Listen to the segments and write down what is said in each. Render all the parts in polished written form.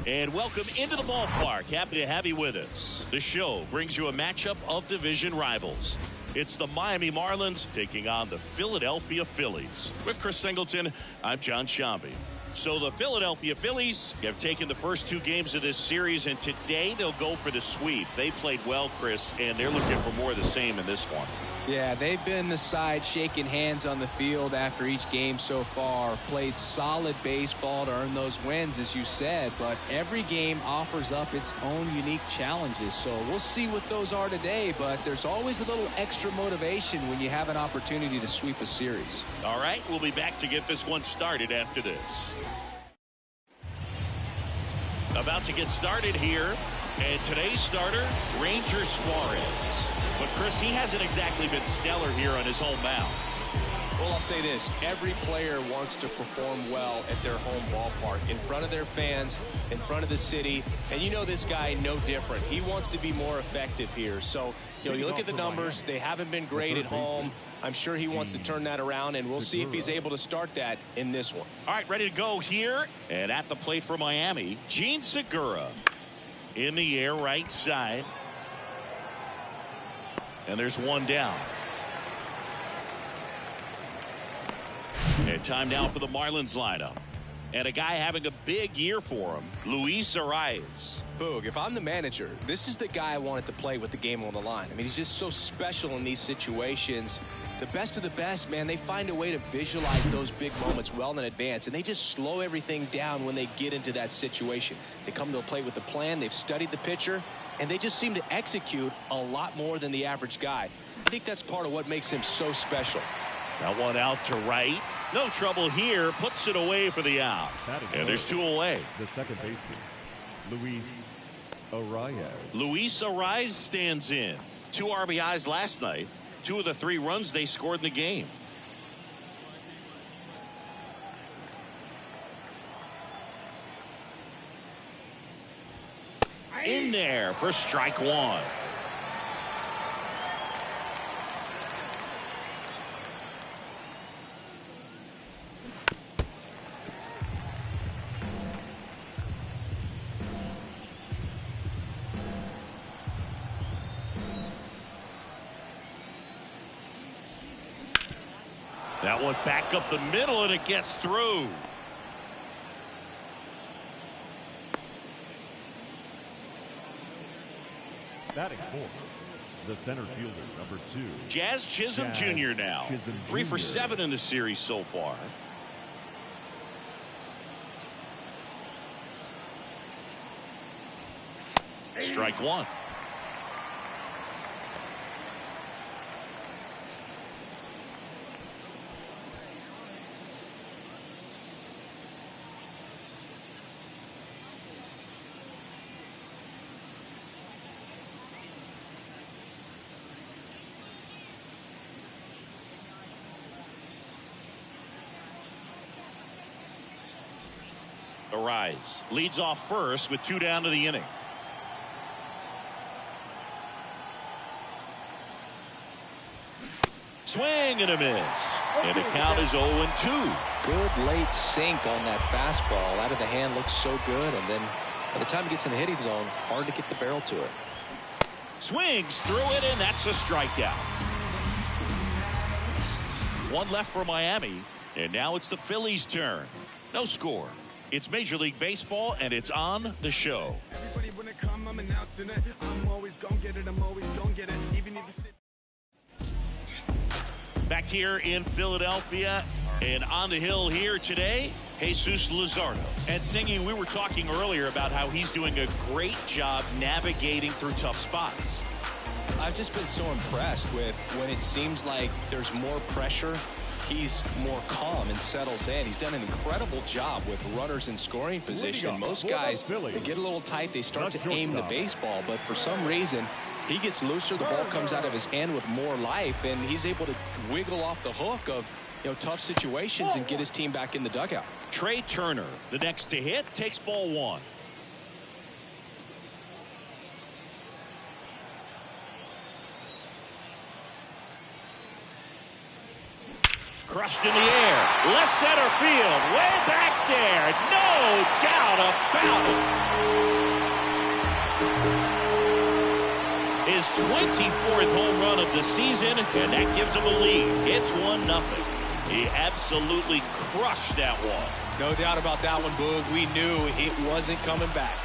And welcome into the ballpark. Happy to have you with us. The show brings you a matchup of division rivals. It's the Miami Marlins taking on the Philadelphia Phillies. With Chris Singleton, I'm John Shambi. So the Philadelphia Phillies have taken the first two games of this series, and today they'll go for the sweep. They played well, Chris, and they're looking for more of the same in this one. Yeah, they've been the side shaking hands on the field after each game so far. Played solid baseball to earn those wins, as you said, but every game offers up its own unique challenges. So we'll see what those are today, but there's always a little extra motivation when you have an opportunity to sweep a series. All right, we'll be back to get this one started after this. About to get started here, and today's starter, Ranger Suarez. But, Chris, he hasn't exactly been stellar here on his home mound. Well, I'll say this. Every player wants to perform well at their home ballpark, in front of their fans, in front of the city. And you know this guy no different. He wants to be more effective here. So, you look at the numbers. They haven't been great at home. I'm sure he wants to turn that around, and we'll see if he's able to start that in this one. All right, ready to go here. And at the plate for Miami, Jean Segura. In the air, right side. And there's one down. And time now for the Marlins lineup. And a guy having a big year for him, Luis Arraez. Boog, if I'm the manager, this is the guy I wanted to play with the game on the line. I mean, he's just so special in these situations. The best of the best, man, they find a way to visualize those big moments well in advance, and they just slow everything down when they get into that situation. They come to a plate with a plan, they've studied the pitcher, and they just seem to execute a lot more than the average guy. I think that's part of what makes him so special. That one out to right. No trouble here. Puts it away for the out. And there's two away. The second baseman, Luis Arraez. Luis Arraez stands in. 2 RBIs last night. 2 of the 3 runs they scored in the game. In there for strike 1. That one back up the middle, and it gets through. Batting fourth, the center fielder, number 2. Jazz Chisholm Jr. now. 3 for 7 in the series so far. Strike 1. Arraez leads off first with 2 down to the inning. Swing and a miss. And the count is 0-2. Good late sink on that fastball. Out of the hand, looks so good, and then by the time it gets in the hitting zone, hard to get the barrel to it. Swings through it, and that's a strikeout. 1 left for Miami, and now it's the Phillies' turn. No score. It's Major League Baseball, and it's on the show. Everybody when it come, I'm announcing it. I'm always gonna get it. I'm always gonna get it. Even if it's back here in Philadelphia, and on the hill here today, Jesus Luzardo. And Singy, we were talking earlier about how he's doing a great job navigating through tough spots. I've just been so impressed with when it seems like there's more pressure. He's more calm and settles in. He's done an incredible job with runners in scoring position. Most guys, they get a little tight, they start to aim the baseball, but for some reason, he gets looser, the ball comes out of his hand with more life, and he's able to wiggle off the hook of tough situations and get his team back in the dugout. Trey Turner, the next to hit, takes ball 1. Crushed in the air. Left center field. Way back there. No doubt about it. His 24th home run of the season, and that gives him a lead. It's 1-0. He absolutely crushed that one. No doubt about that one, Boog. We knew it wasn't coming back.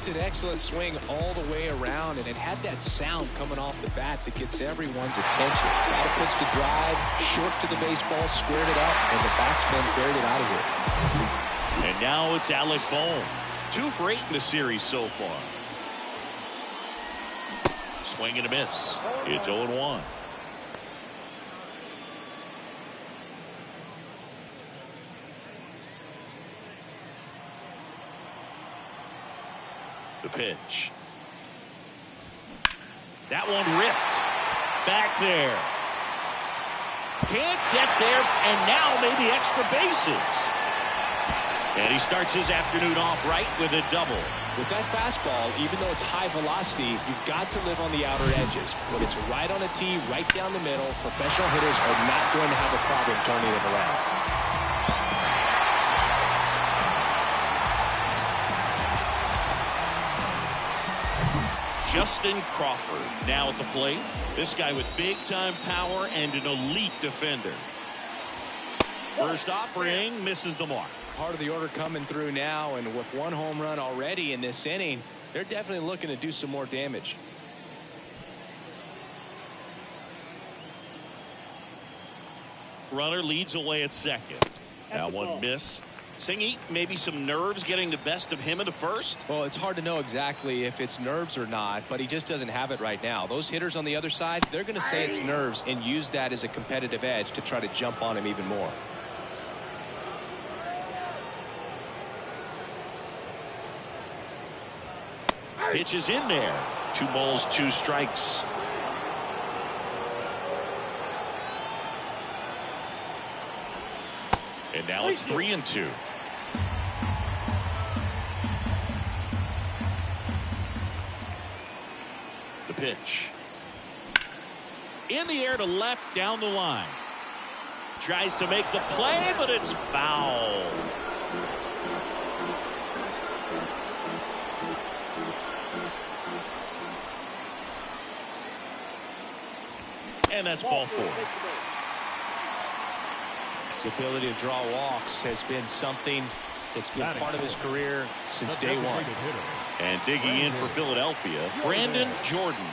An excellent swing all the way around, and it had that sound coming off the bat that gets everyone's attention. Got a pitch to drive, short to the baseball, squared it up, and the batsman buried it out of here. And now it's Alec Bohm. 2 for 8 in the series so far. Swing and a miss. It's 0-1. The pitch. That one ripped. Back there. Can't get there, and now maybe extra bases. And he starts his afternoon off right with a double. With that fastball, even though it's high velocity, you've got to live on the outer edges. When it's right on a tee, right down the middle, professional hitters are not going to have a problem turning it around. Justin Crawford now at the plate. This guy with big-time power and an elite defender. First offering misses the mark. Part of the order coming through now, and with 1 home run already in this inning, they're definitely looking to do some more damage. Runner leads away at second. That one missed. Singy, maybe some nerves getting the best of him in the first? Well, it's hard to know exactly if it's nerves or not, but he just doesn't have it right now. Those hitters on the other side, they're going to say it's nerves and use that as a competitive edge to try to jump on him even more. Pitch is in there. 2 balls, 2 strikes. And now it's 3-2. The pitch. In the air to left down the line. Tries to make the play, but it's foul. And that's ball 4. His ability to draw walks has been something that's been part of his career since day one. And digging in for Philadelphia, Brandon Jordan.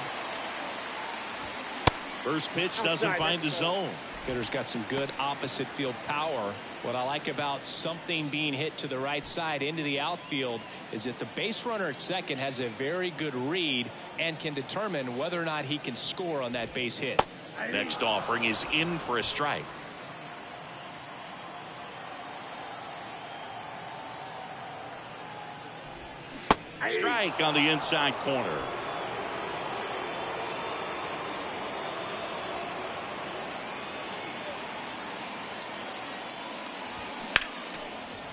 First pitch doesn't find the zone. Hitter's got some good opposite field power. What I like about something being hit to the right side into the outfield is that the base runner at second has a very good read and can determine whether or not he can score on that base hit. Next offering is in for a strike. Strike on the inside corner.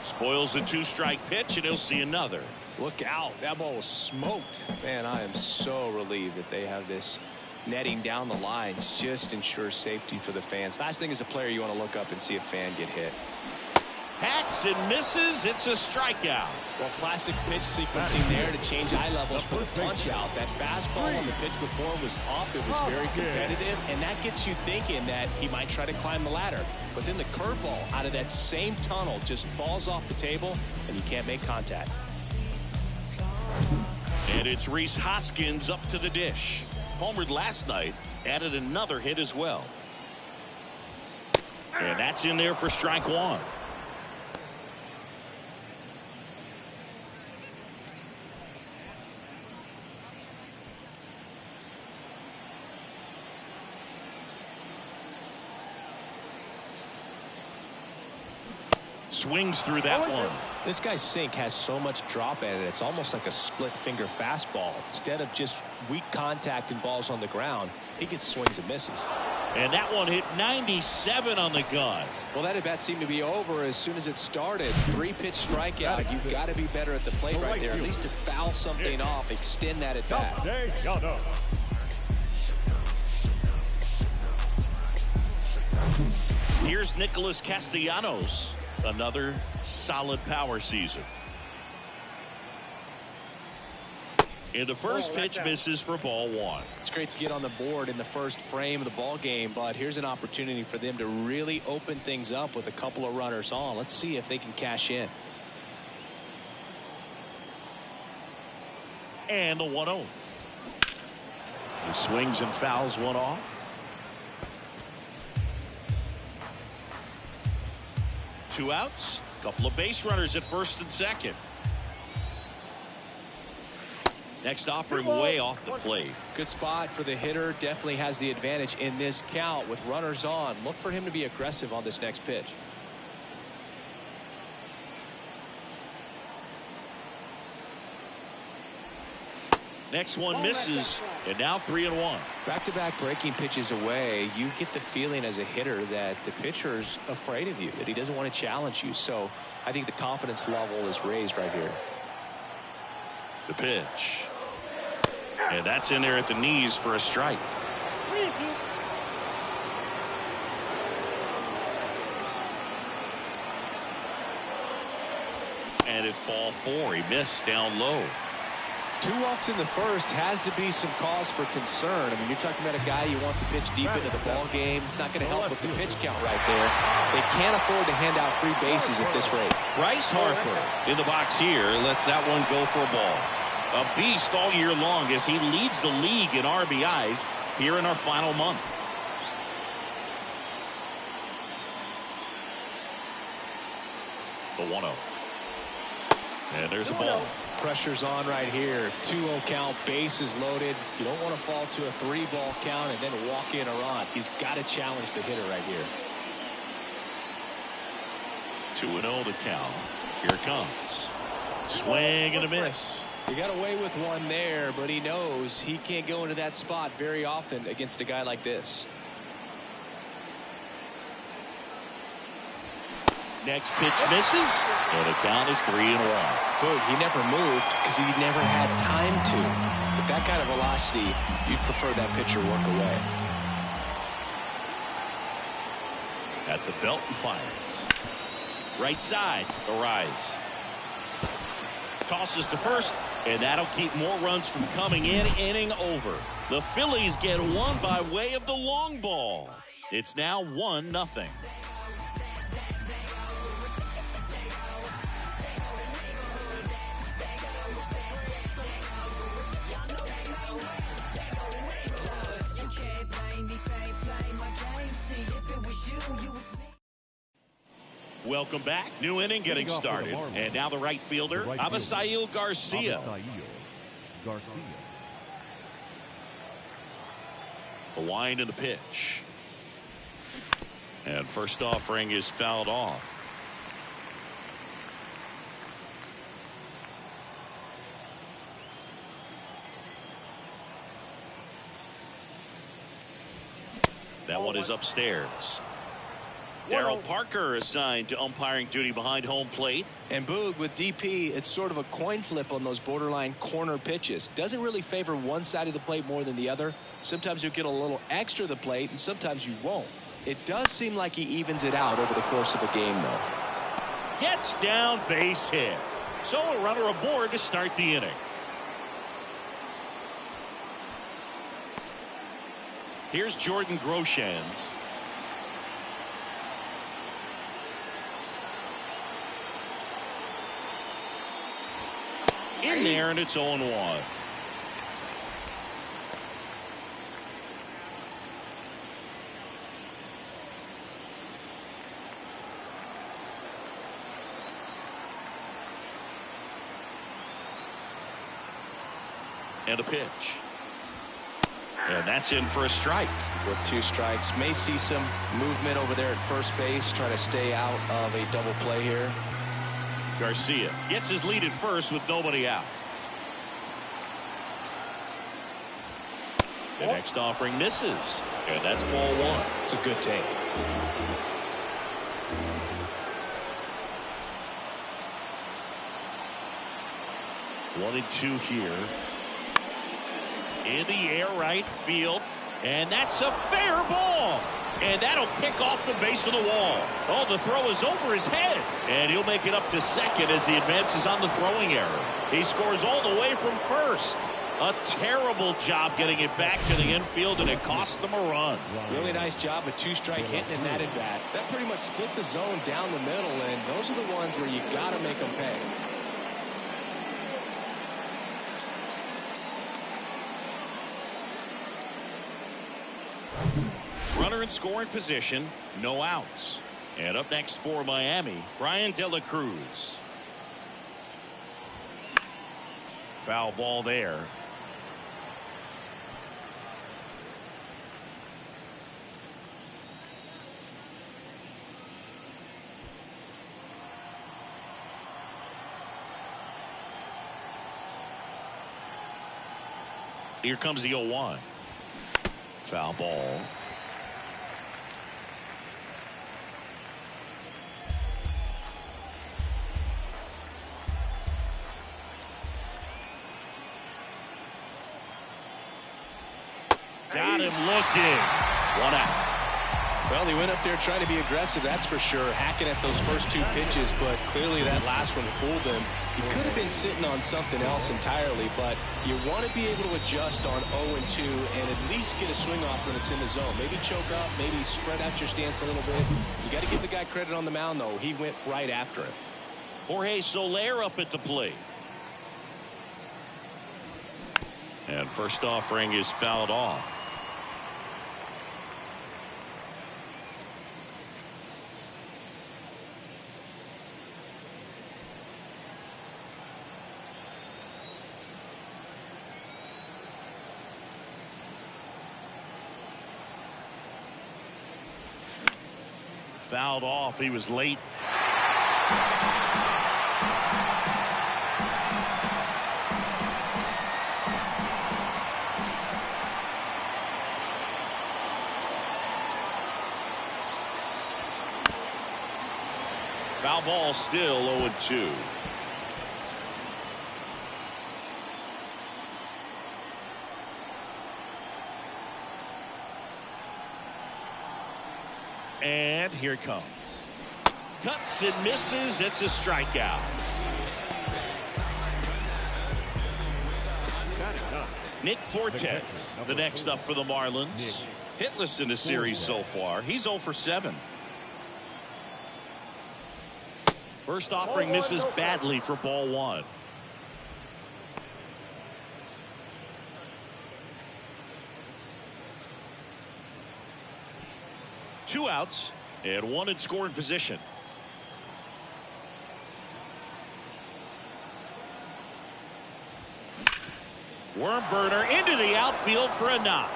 Spoils the 2-strike pitch, and he'll see another. Look out. That ball was smoked. Man, I am so relieved that they have this netting down the lines. Just ensures safety for the fans. Last thing as a player, you want to look up and see a fan get hit. Hacks and misses. It's a strikeout. Well, classic pitch sequencing there to change eye levels for the punch out. That fastball on the pitch before was up. It was very competitive, and that gets you thinking that he might try to climb the ladder. But then the curveball out of that same tunnel just falls off the table, and you can't make contact. And it's Rhys Hoskins up to the dish. Homered last night, added another hit as well. And that's in there for strike 1. Swings through that one. This guy's sink has so much drop in it. It's almost like a split finger fastball. Instead of just weak contact and balls on the ground, he gets swings and misses. And that one hit 97 on the gun. Well, that at bat seemed to be over as soon as it started. 3-pitch strikeout. You've got to be better at the plate right there, at least to foul something off, extend that at bat. Here's Nicholas Castellanos. Another solid power season. And the first pitch misses for ball one. It's great to get on the board in the first frame of the ball game, but here's an opportunity for them to really open things up with a couple of runners on. Let's see if they can cash in. And the 1-0. He swings and fouls one off. Two outs. Couple of base runners at first and second. Next offering way off the plate. Good spot for the hitter. Definitely has the advantage in this count with runners on. Look for him to be aggressive on this next pitch. Next one misses, and now 3-1. Back-to-back breaking pitches away, you get the feeling as a hitter that the pitcher's afraid of you, that he doesn't want to challenge you. So I think the confidence level is raised right here. The pitch. And that's in there at the knees for a strike. And it's ball four. He missed down low. 2 walks in the first has to be some cause for concern. I mean, you're talking about a guy you want to pitch deep into the ball game. It's not going to help with the pitch count right there. They can't afford to hand out free bases at this rate. Bryce Harper in the box here lets that one go for a ball. A beast all year long as he leads the league in RBIs here in our final month. The 1-0. And there's a ball. Pressure's on right here. 2-0 count, bases loaded. You don't want to fall to a 3-ball count and then walk in a run. He's got to challenge the hitter right here. 2-0 the count. Here it comes. Swing and a miss. He got away with one there, but he knows he can't go into that spot very often against a guy like this. Next pitch misses, and the count is 3-1. Boog, he never moved because he never had time to. With that kind of velocity, you'd prefer that pitcher work away. At the belt and fires. Right side, the rise. Tosses to first, and that'll keep more runs from coming in. Inning over. The Phillies get one by way of the long ball. It's now 1-0. Welcome back. New inning getting started. And now the right fielder, Avisail Garcia. The wind and the pitch. And first offering is fouled off. That one is upstairs. Darryl Parker assigned to umpiring duty behind home plate. And Boog, with DP, it's sort of a coin flip on those borderline corner pitches. Doesn't really favor one side of the plate more than the other. Sometimes you'll get a little extra the plate, and sometimes you won't. It does seem like he evens it out over the course of a game, though. Gets down, base hit. So a runner aboard to start the inning. Here's Jordan Groshans. In there, and it's 0-1. And a pitch. And that's in for a strike. With 2 strikes, may see some movement over there at first base, try to stay out of a double play here. Garcia gets his lead at first with nobody out. The next offering misses, and that's ball one. It's a good take. One and two here. In the air right field, and that's a fair ball. And that'll kick off the base of the wall. Oh, the throw is over his head. And he'll make it up to second as he advances on the throwing error. He scores all the way from first. A terrible job getting it back to the infield, and it cost them a run. Really nice job with two-strike hitting in that at bat. That pretty much split the zone down the middle, and those are the ones where you got to make them pay. Runner in scoring position, no outs. And up next for Miami, Brian De La Cruz. Foul ball there. Here comes the 0-1. Foul ball. Got him looking. One out. Well, he went up there trying to be aggressive, that's for sure, hacking at those first two pitches, but clearly that last one fooled him. He could have been sitting on something else entirely, but you want to be able to adjust on 0-2 and at least get a swing off when it's in the zone. Maybe choke up, maybe spread out your stance a little bit. You got to give the guy credit on the mound, though. He went right after it. Jorge Soler up at the plate. And first offering is fouled off. Fouled off. He was late. Foul ball, still 0-2. And here it comes. Cuts and misses. It's a strikeout. Nick Fortes, the next up for the Marlins. Hitless in the series so far. He's 0 for 7. First offering misses badly for ball one. Two outs and one in scoring position. Worm burner into the outfield for a knock.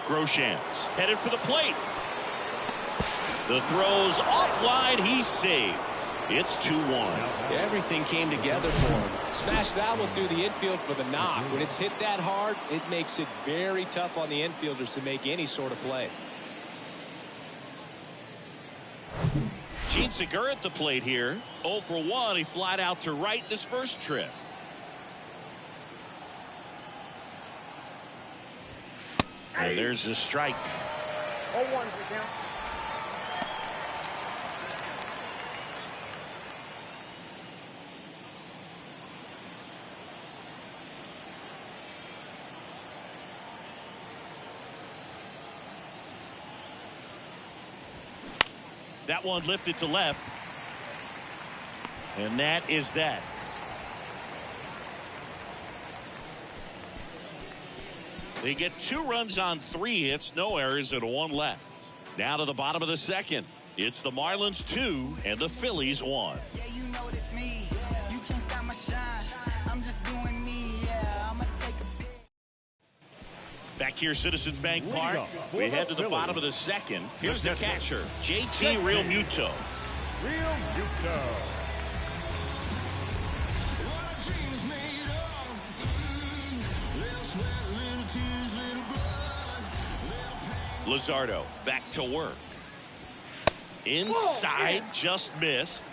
Groshans headed for the plate. The throw's offline. He's saved. It's 2-1. Everything came together for him. Smash that one through the infield for the knock. When it's hit that hard, it makes it very tough on the infielders to make any sort of play. Gene Segura at the plate here. 0 for 1. He flied out to right in his first trip. And there's the strike. 0-1 to count. That one lifted to left. And that is that. They get 2 runs on 3 hits, no errors, and 1 left. Now to the bottom of the second. It's the Marlins 2 and the Phillies 1. Yeah, you know it's me. You can't stop my shine. I'm just doing me. Yeah, I'ma take a bit. Back here, Citizens Bank Park. We head to the bottom of the second. Here's the catcher, JT Realmuto. Luzardo back to work. Inside, just missed.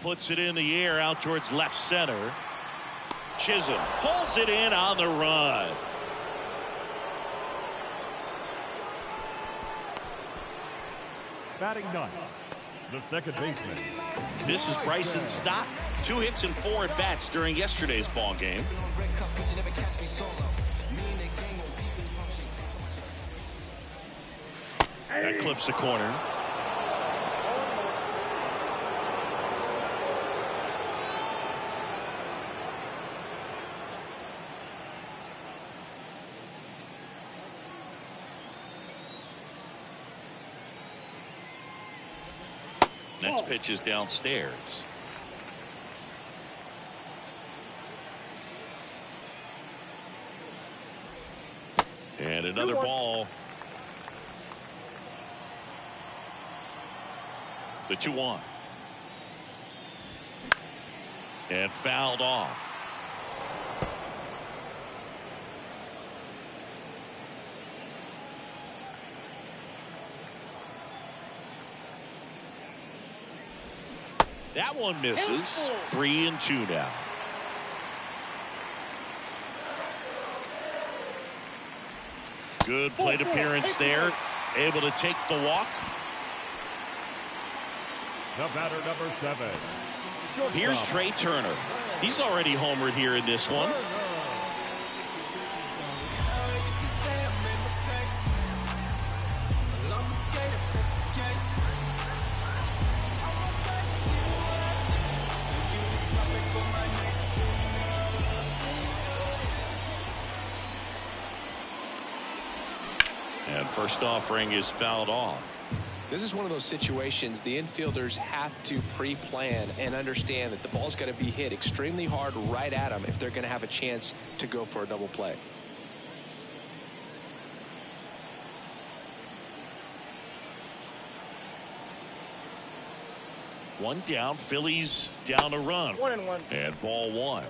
Puts it in the air out towards left center. Chisholm pulls it in on the run. Batting ninth, the second baseman. This is Bryson Stott. 2 hits and 4 at bats during yesterday's ball game. That clips the corner. Next pitch is downstairs. And another ball. The 2-1. And fouled off. That one misses. 3-2 now. Good plate appearance there. Able to take the walk. The batter, number 7. Here's Trey Turner. He's already homered here in this one. And first offering is fouled off. This is one of those situations the infielders have to pre-plan and understand that the ball's got to be hit extremely hard right at them if they're going to have a chance to go for a double play. One down. Phillies down a run. 1-1. And ball 1.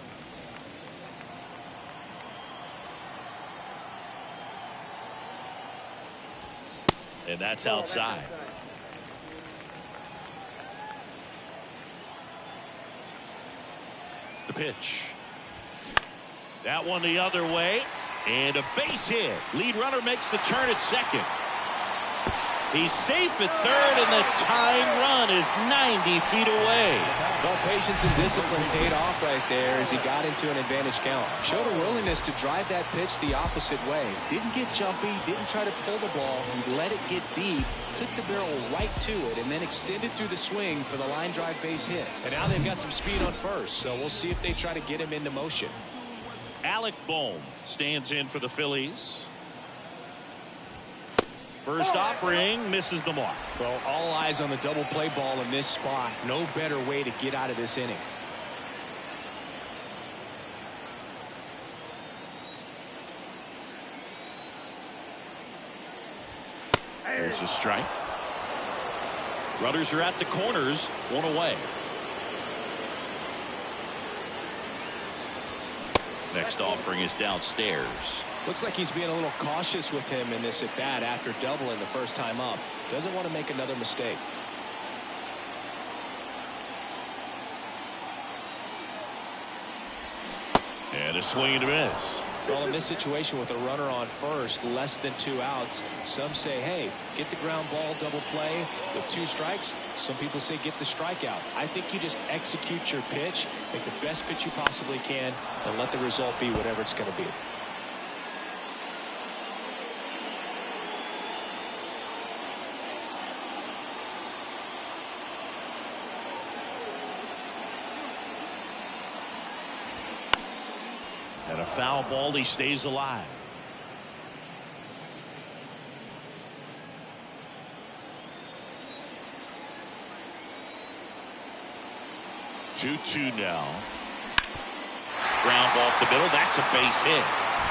And that's outside. The pitch. That one the other way. And a base hit. Lead runner makes the turn at second. He's safe at third, and the tying run is 90 feet away. Well, patience and discipline paid off right there as he got into an advantage count. Showed a willingness to drive that pitch the opposite way. Didn't get jumpy, didn't try to pull the ball. He let it get deep, took the barrel right to it, and then extended through the swing for the line drive base hit. And now they've got some speed on first, so we'll see if they try to get him into motion. Alec Bohm stands in for the Phillies. First offering misses the mark. Well, all eyes on the double play ball in this spot. No better way to get out of this inning. There's a strike. Runners are at the corners, 1 away. Next offering is downstairs. Looks like he's being a little cautious with him in this at bat after doubling the first time up. Doesn't want to make another mistake. And a swing and a miss. Well, in this situation with a runner on first, less than 2 outs, some say, hey, get the ground ball, double play with 2 strikes. Some people say get the strikeout. I think you just execute your pitch, make the best pitch you possibly can, and let the result be whatever it's going to be. And a foul ball, he stays alive. Two now. Ground ball up the middle. That's a base hit.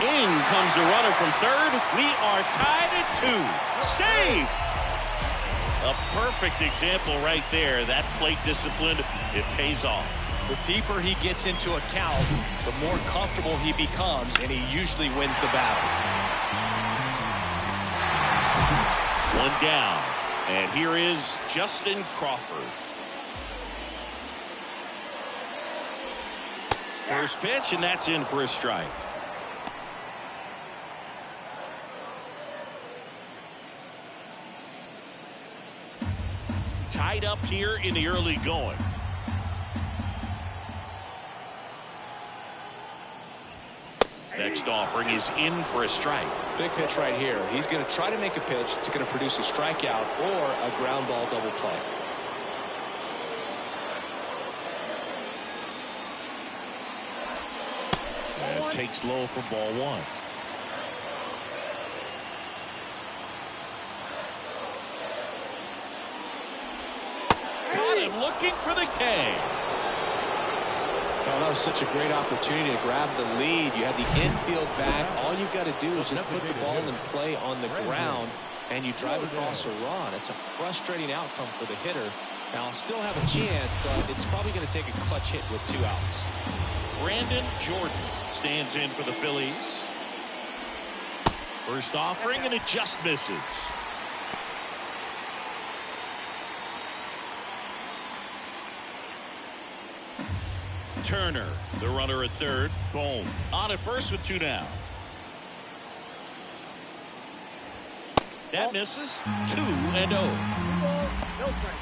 In comes the runner from third. We are tied at 2. Save! A perfect example right there. That plate discipline, it pays off. The deeper he gets into a count, the more comfortable he becomes, and he usually wins the battle. One down. And here is Justin Crawford. First pitch, and that's in for a strike. Tied up here in the early going. Next offering is in for a strike. Big pitch right here. He's going to try to make a pitch that's going to produce a strikeout or a ground ball double play. And takes low for ball one. Got him looking for the K. Oh, that was such a great opportunity to grab the lead. You have the infield back. All you've got to do is just put the ball in play on the ground, and you drive across a run. It's a frustrating outcome for the hitter. Now, I'll still have a chance, but it's probably going to take a clutch hit with 2 outs. Brandon Jordan stands in for the Phillies. First offering, and it just misses. Turner, the runner at third. Boom. On at first with 2 down. That misses. 2-0. No strike.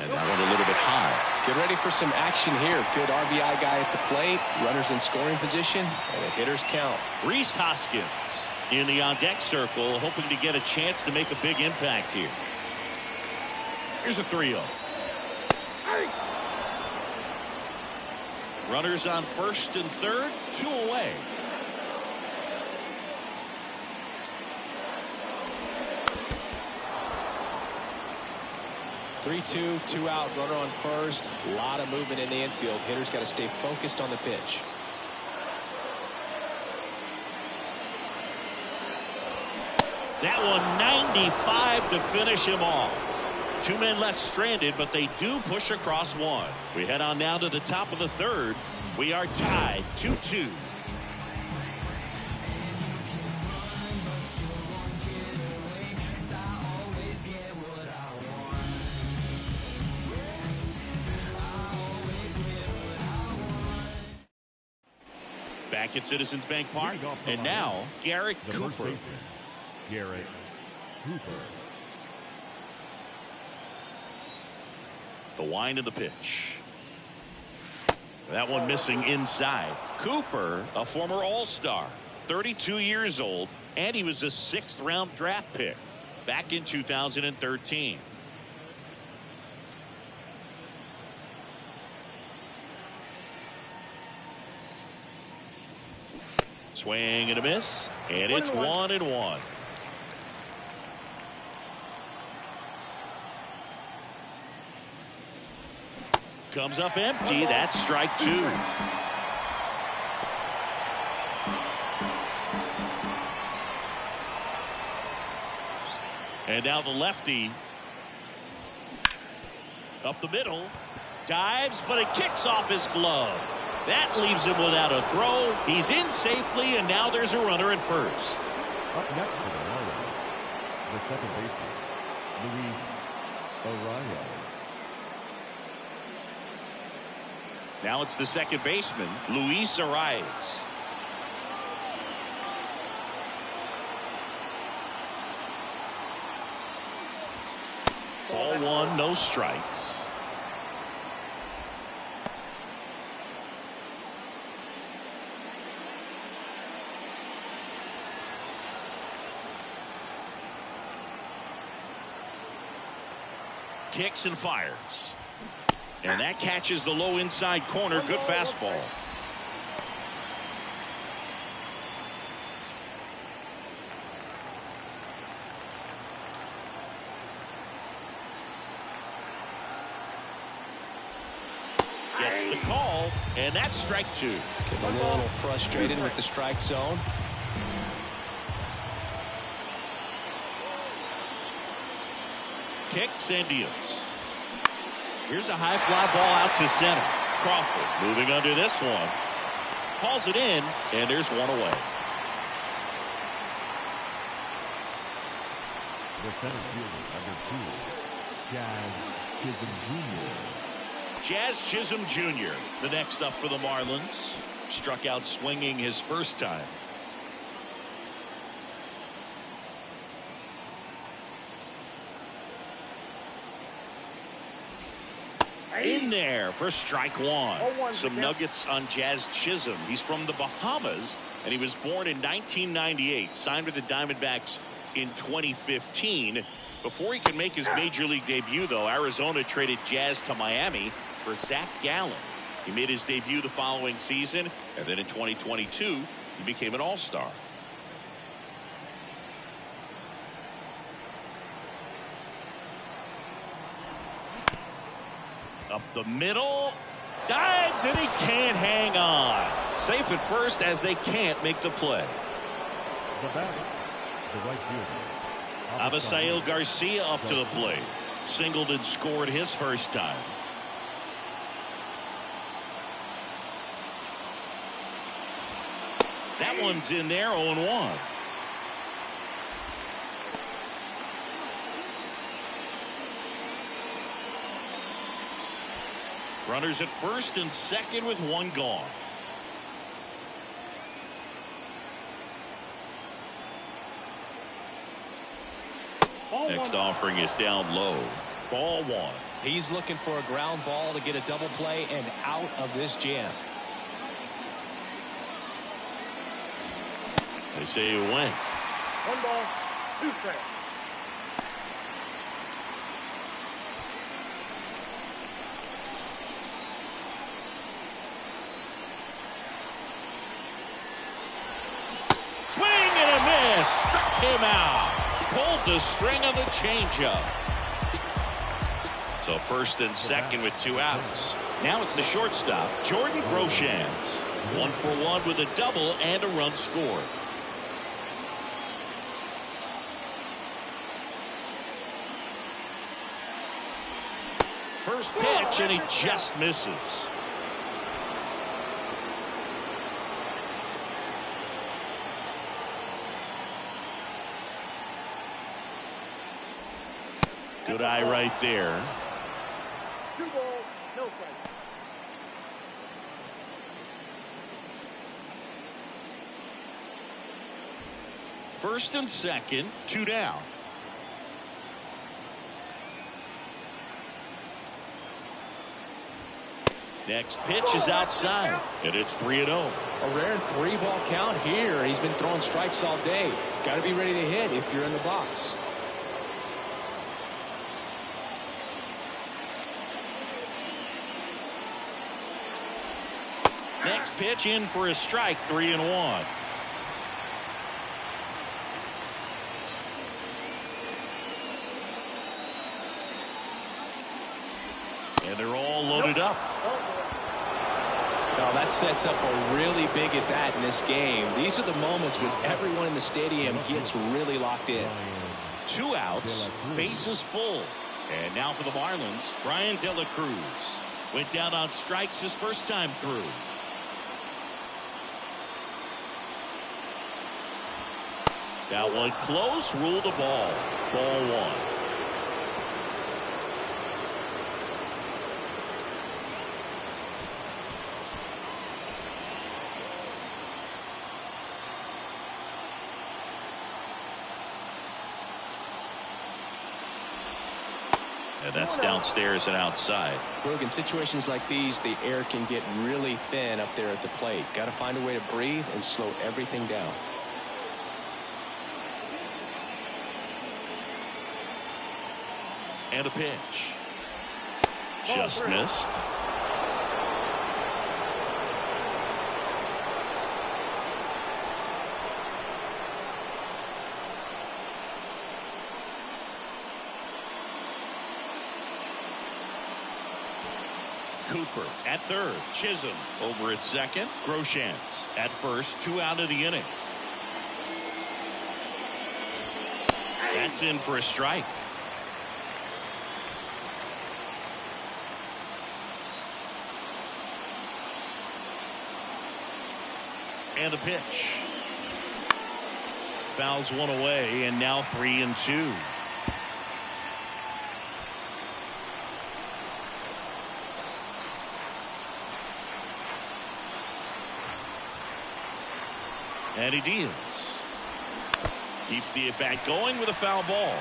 And that one a little bit high. Get ready for some action here. Good RBI guy at the plate. Runners in scoring position, and the hitters count. Rhys Hoskins in the on-deck circle, hoping to get a chance to make a big impact here. Here's a 3-0. Runners on first and third, 2 away. Three-two, 2 out, runner on first. A lot of movement in the infield. Hitters got to stay focused on the pitch. That one 95 to finish him off. 2 men left stranded, but they do push across one. We head on now to the top of the third. We are tied 2-2. Back at Citizens Bank Park, and now Garrett Cooper. Garrett Cooper. The wind of the pitch. That one missing inside. Cooper, a former All-Star, 32 years old, and he was a 6th-round draft pick back in 2013. Swing and a miss, and it's 1-1. Comes up empty. That's strike 2. And now the lefty up the middle, dives, but it kicks off his glove. That leaves him without a throw. He's in safely, and now there's a runner at first. Up next for the Marlins, the second baseman, Luis Arias. Now it's the second baseman, Luis Arias. Ball 1, no strikes. Kicks and fires. And that catches the low inside corner. Good fastball. Gets the call, And that's strike 2. Getting a little frustrated with the strike zone. Kicks and deals. Here's a high fly ball out to center. Crawford moving under this one. Calls it in, and there's one away. The center fielder, number 2, Jazz Chisholm Jr. Jazz Chisholm Jr., the next up for the Marlins. Struck out swinging his first time. In there for strike 1. Some nuggets on Jazz Chisholm. He's from the Bahamas, and he was born in 1998. Signed with the Diamondbacks in 2015. Before he could make his major league debut, though, Arizona traded Jazz to Miami for Zach Gallen. He made his debut the following season, and then in 2022, he became an all-star. Up the middle, dives, and he can't hang on. Safe at first as they can't make the play. The batter, the right fielder, Avisail Garcia up to the plate. Singled and scored his first time. That one's in there, 0-1. Runners at first and second with one gone. Next offering is down low. Ball 1. He's looking for a ground ball to get a double play and out of this jam. They say he went. 1 ball, 2 strikes. Swing and a miss. Struck him out. Pulled the string on the changeup. So first and second with 2 outs. Now it's the shortstop, Jordan Groshans. 1 for 1 with a double and a run scored. First pitch, and he just misses. Good eye right there. 2 balls, no strikes. First and second, 2 down. Next pitch is outside, and it's 3-0. A rare 3-ball count here. He's been throwing strikes all day. Got to be ready to hit if you're in the box. Next pitch in for a strike, 3-1. And they're all loaded up. Now that sets up a really big at bat in this game. These are the moments when everyone in the stadium gets really locked in. 2 outs, bases full. And now for the Marlins, Brian De La Cruz. Went down on strikes his first time through. That one close, ruled a ball. Ball 1. And that's downstairs and outside. Look, in situations like these, the air can get really thin up there at the plate. Got to find a way to breathe and slow everything down. And a pitch. Just missed. Cooper at third. Chisholm over at second. Groshans at first. 2 out of the inning. That's in for a strike. And a pitch. Fouls one away, and now 3-2. And he deals. Keeps the at-bat going with a foul ball.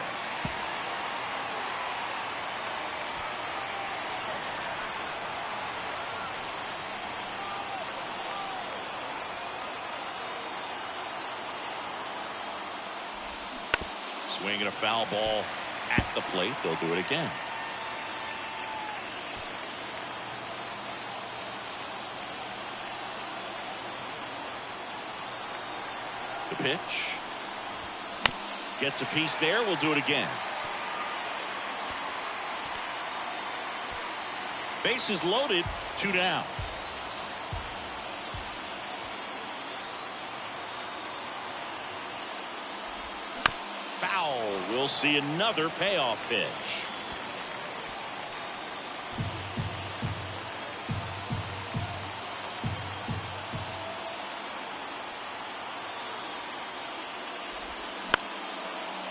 Swinging a foul ball at the plate. They'll do it again. The pitch. Gets a piece there. We'll do it again. Bases loaded. 2 down. Foul. We'll see another payoff pitch.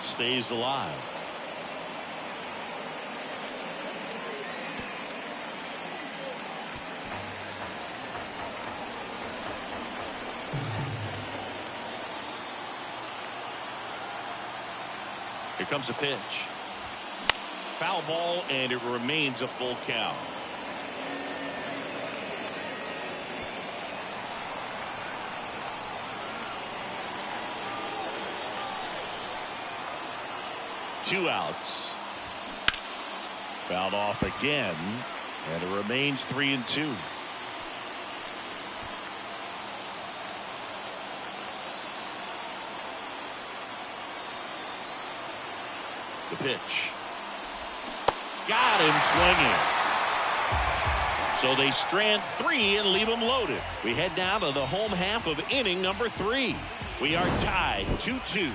Stays alive. Here comes a pitch. Foul ball, and it remains a full count. Two outs. Fouled off again, and it remains 3-2. The pitch. Got him swinging. So they strand 3 and leave him loaded. We head down to the home half of inning number 3. We are tied 2-2.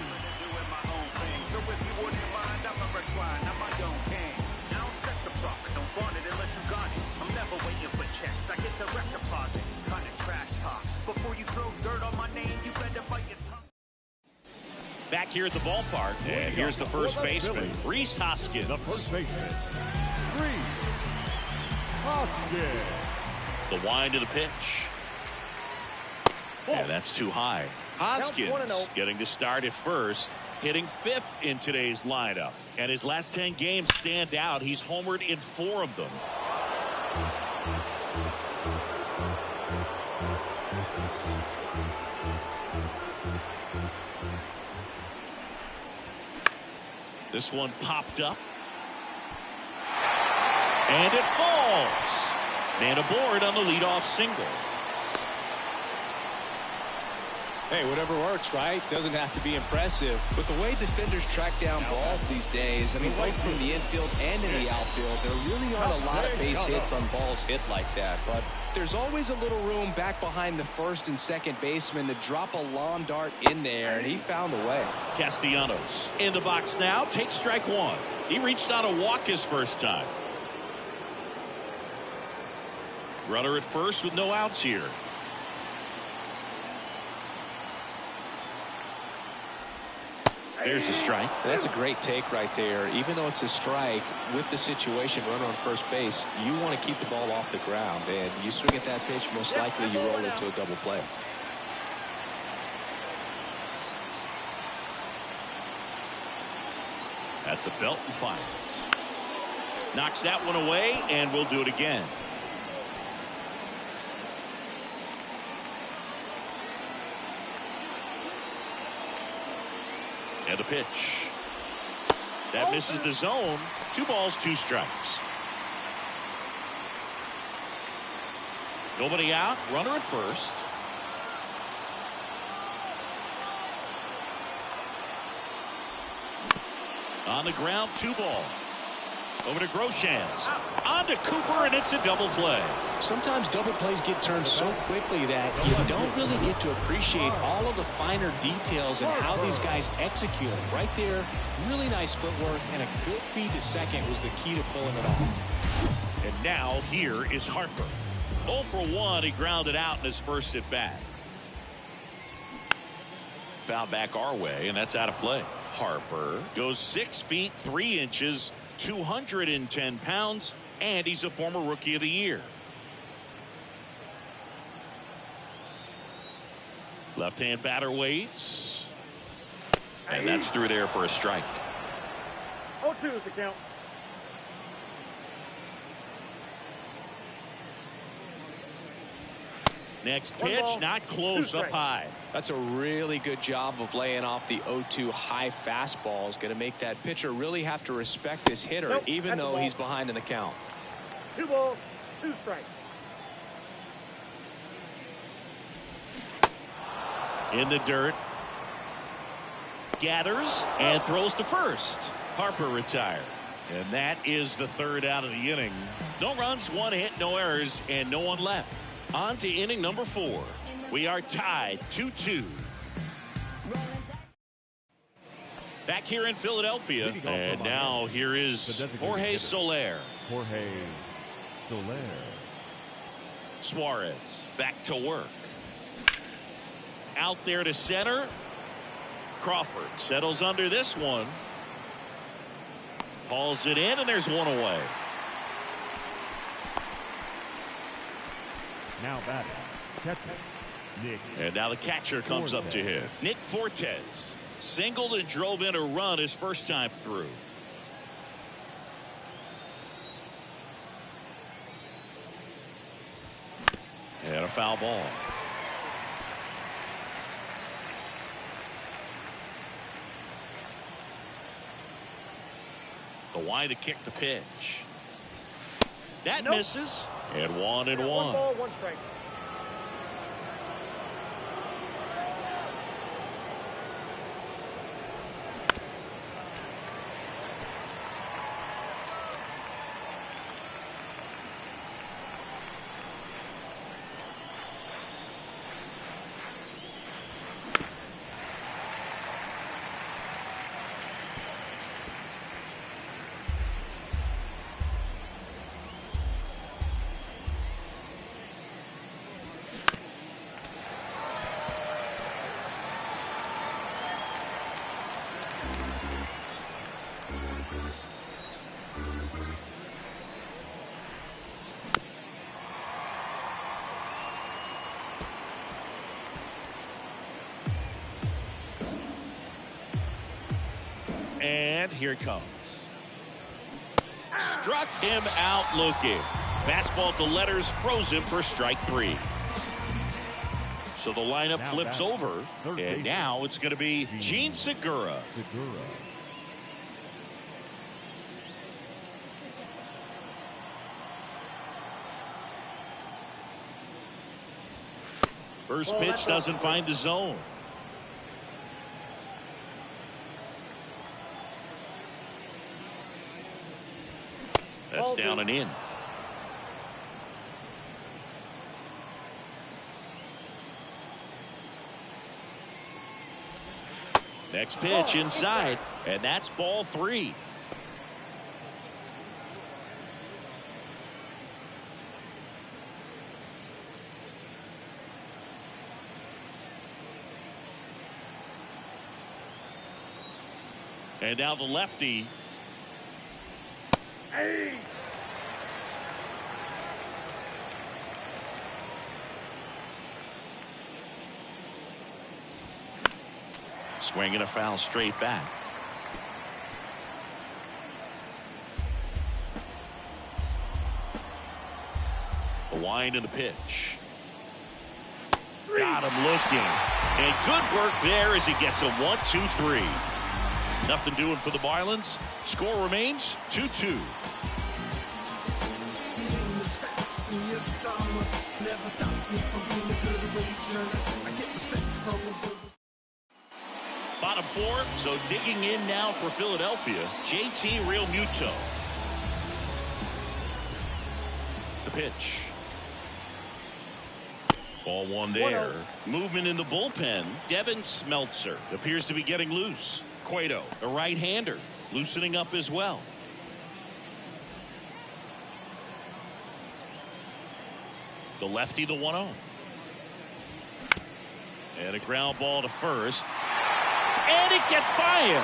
I get direct deposit, ton of trash talk. Before you throw dirt on my name, you better bite your tongue. Back here at the ballpark, and here's the first baseman, Rhys Hoskins. The first baseman, Rhys Hoskins. The wind of the pitch. And that's too high. Hoskins getting to start at first, hitting 5th in today's lineup. And his last 10 games stand out. He's homered in 4 of them. This one popped up. And it falls. Man aboard on the leadoff single. Hey, whatever works, right? Doesn't have to be impressive. With the way defenders track down balls these days, I mean, both from the infield and in the outfield, there really aren't a lot of base hits on balls hit like that. But there's always a little room back behind the first and second baseman to drop a lawn dart in there, and he found a way. Castellanos in the box now. Takes strike 1. He reached on a walk his first time. Runner at first with no outs here. There's a strike. That's a great take right there. Even though it's a strike, with the situation, runner on first base, you want to keep the ball off the ground. And you swing at that pitch, most likely you roll into a double play. At the belt and fires. Knocks that one away, and we'll do it again. And a pitch. That misses the zone. 2 balls, 2 strikes. Nobody out. Runner at first. On the ground, 2 ball. Over to Groshans. On to Cooper, and it's a double play. Sometimes double plays get turned so quickly that you don't really get to appreciate all of the finer details and how these guys execute them. Right there, really nice footwork, and a good feed to second was the key to pulling it off. And now here is Harper. 0 for 1, he grounded out in his first at bat. Foul back our way, and that's out of play. Harper goes 6 feet 3 inches, 210 pounds, and he's a former Rookie of the Year. Left-hand batter waits. And that's through there for a strike. 0-2 is the count. Next pitch, not close, up high. That's a really good job of laying off the 0-2 high fastball. Is going to make that pitcher really have to respect this hitter, even though he's behind in the count. 2 balls, 2 strikes. In the dirt. Gathers and throws to first. Harper retired. And that is the third out of the inning. No runs, 1 hit, no errors, and no one left. On to inning number 4. We are tied 2-2. Back here in Philadelphia. And now here is Jorge Soler. Jorge Soler. Suarez back to work. Out there to center. Crawford settles under this one. Hauls it in, and there's one away. Now batting, catcher, Nick. And now the catcher comes up to him. Nick Fortes singled and drove in a run his first time through. And a foul ball. The wide to kick the pitch. That misses. And 1-1. 1 ball, 1 strike. And here it comes. Struck him out looking. Fastball to letters, froze him for strike 3. So the lineup flips over, and now it's going to be Gene Segura. First pitch doesn't find the zone. That's down and in. Next pitch inside, and that's ball 3. And now the lefty. Hey. Swinging a foul straight back. The wind and the pitch. Got him looking. And good work there as he gets him 1-2-3. Nothing doing for the Marlins. Score remains 2-2. Bottom 4, so digging in now for Philadelphia, JT Realmuto. the pitch. Ball one there. Movement in the bullpen. Devin Smeltzer appears to be getting loose. Cueto, a right-hander, loosening up as well. The lefty, the 1-0. And a ground ball to first. And it gets by him.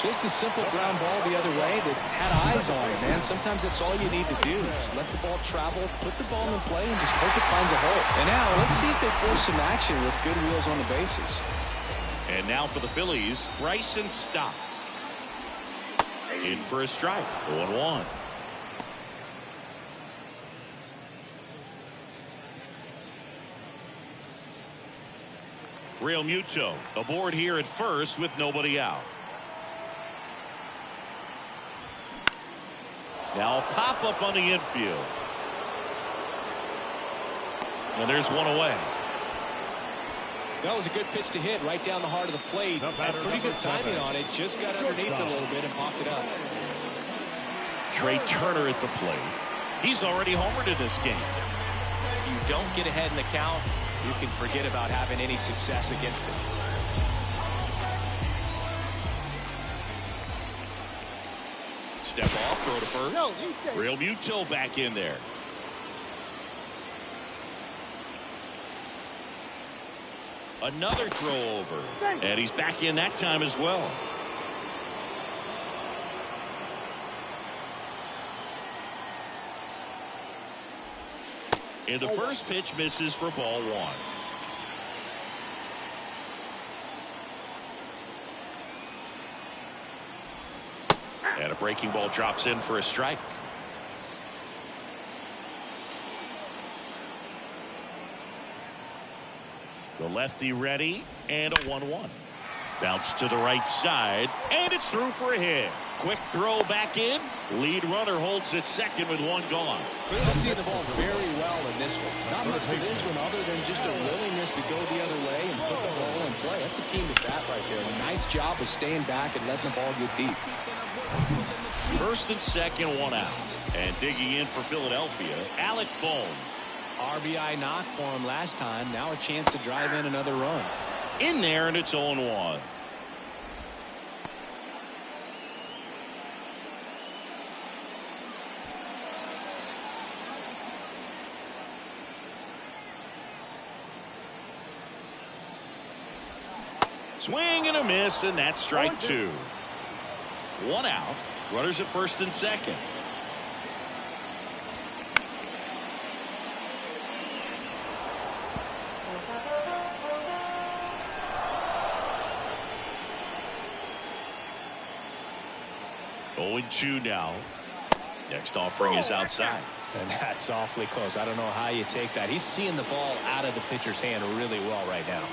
Just a simple ground ball the other way that had eyes on it, man. Sometimes that's all you need to do. Just let the ball travel, put the ball in play, and just hope it finds a hole. And now, let's see if they force some action with good wheels on the bases. And now for the Phillies, Bryson Stott. In for a strike. 0-1. Real Muto aboard here at first with nobody out. Now a pop-up on the infield. And there's one away. That was a good pitch to hit right down the heart of the plate. Had pretty good timing on it. Just got underneath it a little bit and popped it up. Trey Turner at the plate. He's already homered in this game. If you don't get ahead in the count, you can forget about having any success against it. Step off, throw to first. Real Muto back in there. Another throw over. And he's back in that time as well. And the first pitch misses for ball one. And a breaking ball drops in for a strike. The lefty ready, and a 1-1. Bounce to the right side, and it's through for a hit. Quick throw back in. Lead runner holds at second with one gone. Clearly seeing the ball very well in this one. Not much to this one other than just a willingness to go the other way and put the ball in play. That's a team at bat right there. A nice job of staying back and letting the ball get deep. First and second, one out. And digging in for Philadelphia, Alec Bohm. RBI knock for him last time. Now a chance to drive in another run. In there, and it's 0-1. Swing and a miss, and that's strike two. One out. Runners at first and second. Oh, 0-2 now. Next offering is outside. And that's awfully close. I don't know how you take that. He's seeing the ball out of the pitcher's hand really well right now.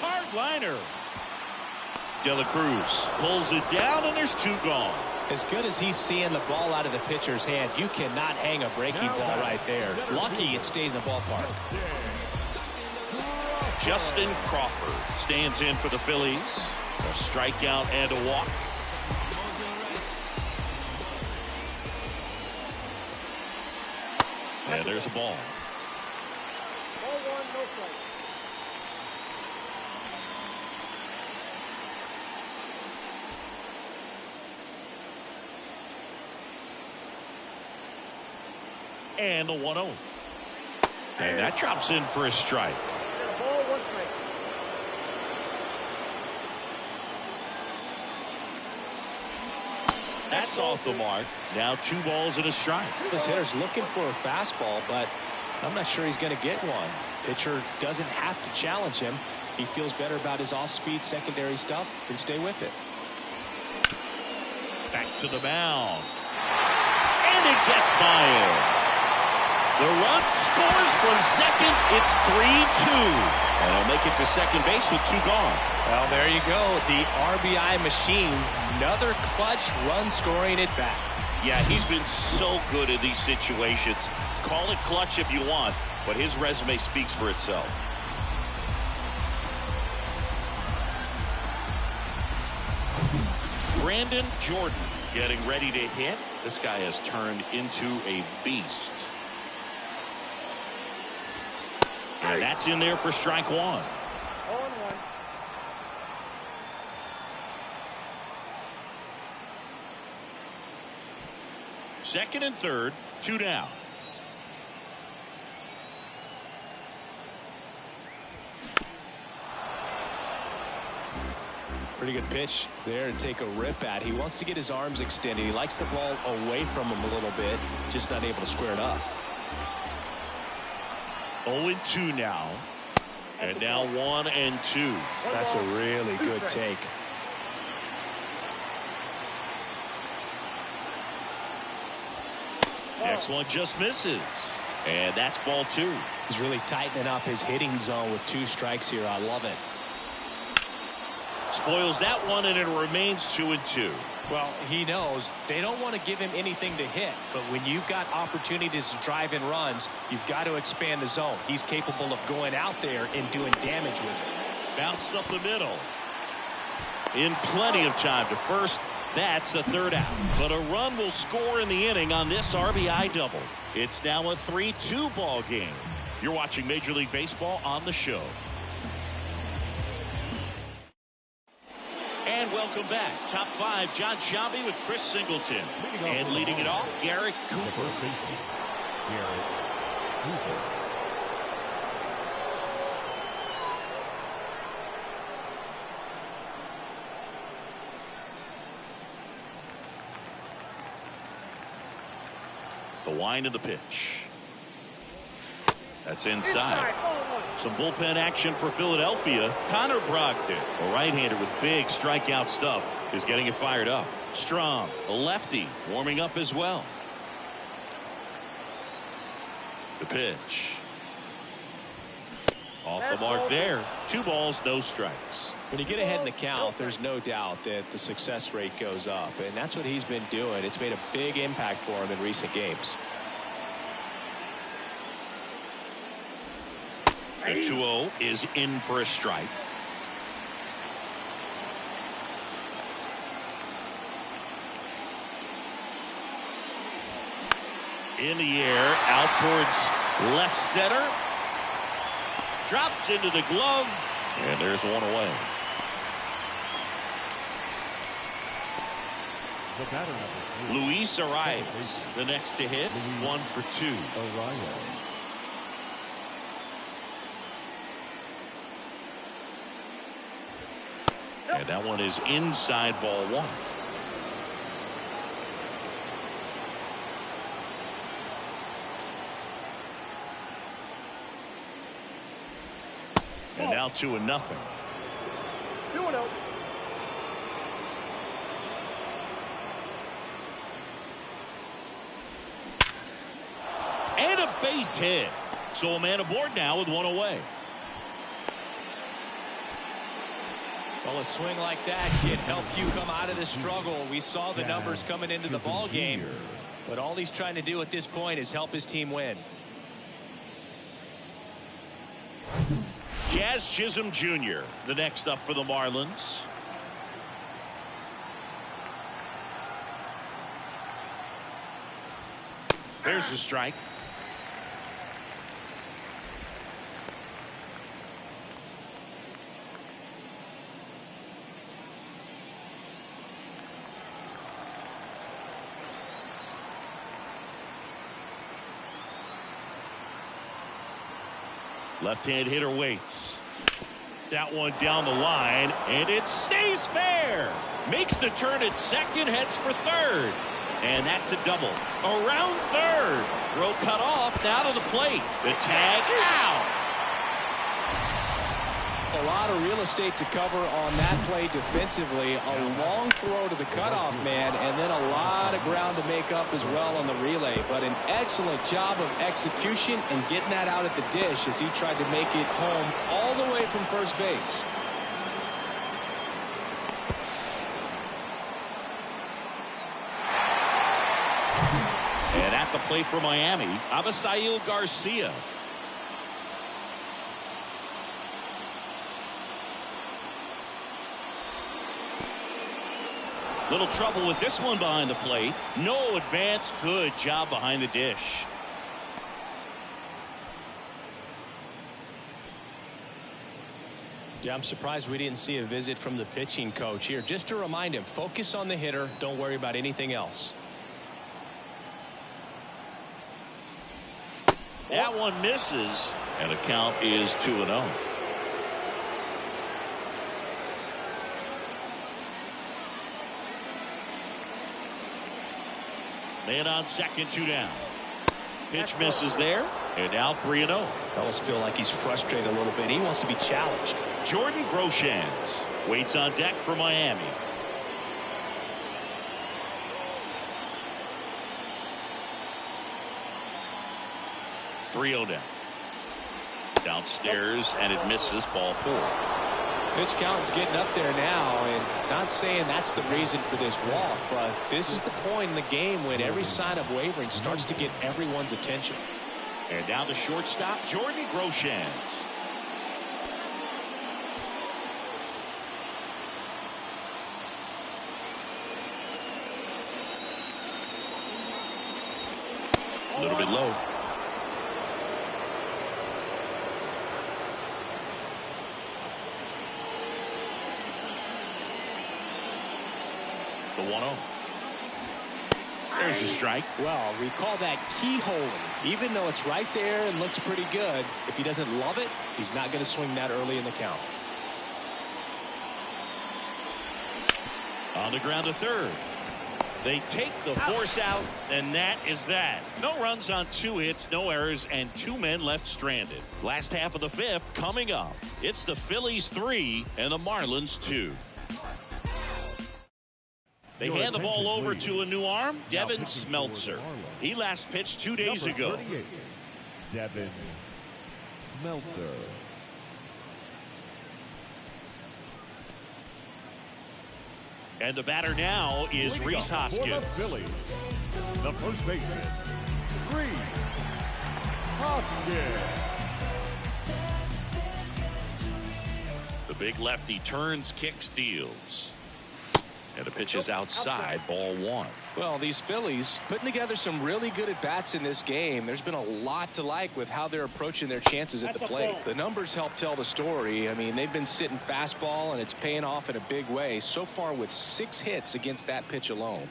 Hard liner. De La Cruz pulls it down, and there's two gone. As good as he's seeing the ball out of the pitcher's hand, you cannot hang a breaking ball right there. Lucky it stayed in the ballpark. Justin Crawford stands in for the Phillies. A strikeout and a walk. And there's a ball. Ball one, no strike. And the 1-0. And that drops in for a strike. Ball one, strike. That's off the mark. Now 2 balls and a strike. This hitter's looking for a fastball, but I'm not sure he's going to get one. Pitcher doesn't have to challenge him. If he feels better about his off-speed secondary stuff, then stay with it. Back to the mound. And it gets by him. The run scores from second. It's 3-2. And he'll make it to second base with 2 gone. Well, there you go. The RBI machine. Another clutch run scoring at bat. Yeah, he's been so good in these situations. Call it clutch if you want, but his resume speaks for itself. Brandon Jordan getting ready to hit. This guy has turned into a beast. And that's in there for strike one. 0-1. Second and third, 2 down. Pretty good pitch there to take a rip at. He wants to get his arms extended. He likes the ball away from him a little bit, just not able to square it up. 0-2 now. And now 1-2. That's a really good take. Next one just misses. And that's ball 2. He's really tightening up his hitting zone with 2 strikes here. I love it. Spoils that one, and it remains 2-2. Well, he knows they don't want to give him anything to hit, but when you've got opportunities to drive in runs, you've got to expand the zone. He's capable of going out there and doing damage with it. Bounced up the middle. In plenty of time to first. That's the 3rd out. But a run will score in the inning on this RBI double. It's now a 3-2 ball game. You're watching Major League Baseball on the show. And welcome back. Top 5, John Sciambi with Chris Singleton. And leading it off, Garrett Cooper. First baseman, Garrett Cooper. The wind of the pitch. That's inside. Some bullpen action for Philadelphia. Connor Brogdon, a right-hander with big strikeout stuff, is getting it fired up. Strong, a lefty, warming up as well. The pitch. Off the mark there. 2 balls, no strikes. When you get ahead in the count, there's no doubt that the success rate goes up, and that's what he's been doing. It's made a big impact for him in recent games. The 2-0 is in for a strike. In the air, out towards left center. Drops into the glove, and there's one away. The batter number 3. Luis Arias, the next to hit, 1 for 2. Arias. And that one is inside ball 1. And now 2-0. 2-0. And a base hit. So a man aboard now with 1 away. Well, a swing like that can help you come out of the struggle. We saw the numbers coming into the ball game, but all he's trying to do at this point is help his team win. Jazz Chisholm Jr., the next up for the Marlins. There's the strike. Left-hand hitter waits. That one down the line, and it stays fair. Makes the turn at second, heads for third. And that's a double. Around third. Throw cut off, now to the plate. The tag out. A lot of real estate to cover on that play defensively. A long throw to the cutoff man, and then a lot of ground to make up as well on the relay. But an excellent job of execution and getting that out at the dish as he tried to make it home all the way from first base. And at the plate for Miami, Avisail Garcia. Little trouble with this one behind the plate. No advance. Good job behind the dish. Yeah, I'm surprised we didn't see a visit from the pitching coach here. Just to remind him, focus on the hitter. Don't worry about anything else. That one misses, and the count is 2-0. Man on second, 2 down. Pitch misses there, and now 3-0. Fellas feel like he's frustrated a little bit. He wants to be challenged. Jordan Groshans waits on deck for Miami. Down. Downstairs, and it misses. Ball 4. Pitch count's getting up there now, and not saying that's the reason for this walk, but this is the point in the game when every sign of wavering starts to get everyone's attention. And down to shortstop, Jordan Groshans. A little bit low. The 1-0. There's the strike. Well, we call that keyholing. Even though it's right there and looks pretty good, if he doesn't love it, he's not going to swing that early in the count. On the ground to third. They take the force out, and that is that. No runs on 2 hits, no errors, and 2 men left stranded. Last half of the 5th coming up. It's the Phillies 3 and the Marlins 2. They hand the ball over to a new arm, Devin Smeltzer. He last pitched 2 days ago. Devin Smeltzer. And the batter now is Rhys Hoskins. For the Phillies, the first baseman, Rhys Hoskins. The big lefty turns, kicks, deals. And the pitch is outside, ball 1. Well, these Phillies putting together some really good at-bats in this game. There's been a lot to like with how they're approaching their chances at the plate. The numbers help tell the story. I mean, they've been sitting fastball, and it's paying off in a big way. So far with 6 hits against that pitch alone.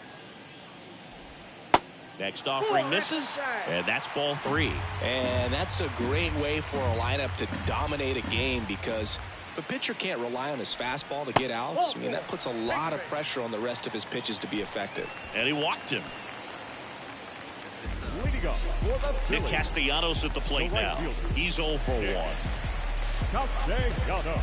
Next offering misses, and that's ball 3. And that's a great way for a lineup to dominate a game, because if a pitcher can't rely on his fastball to get outs, I mean, that puts a lot of pressure on the rest of his pitches to be effective. And he walked him. Leading up for the Nick Phillies, Castellanos at the plate now. He's 0 for 1. Castellanos.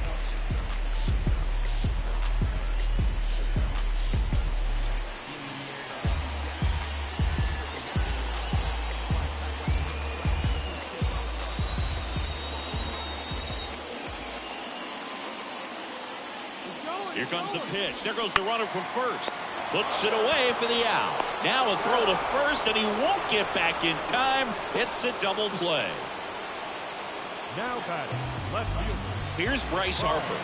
Here comes the pitch. There goes the runner from first. Puts it away for the out. Now a throw to first, and he won't get back in time. It's a double play. Now batting left fielder, Here's Bryce Harper.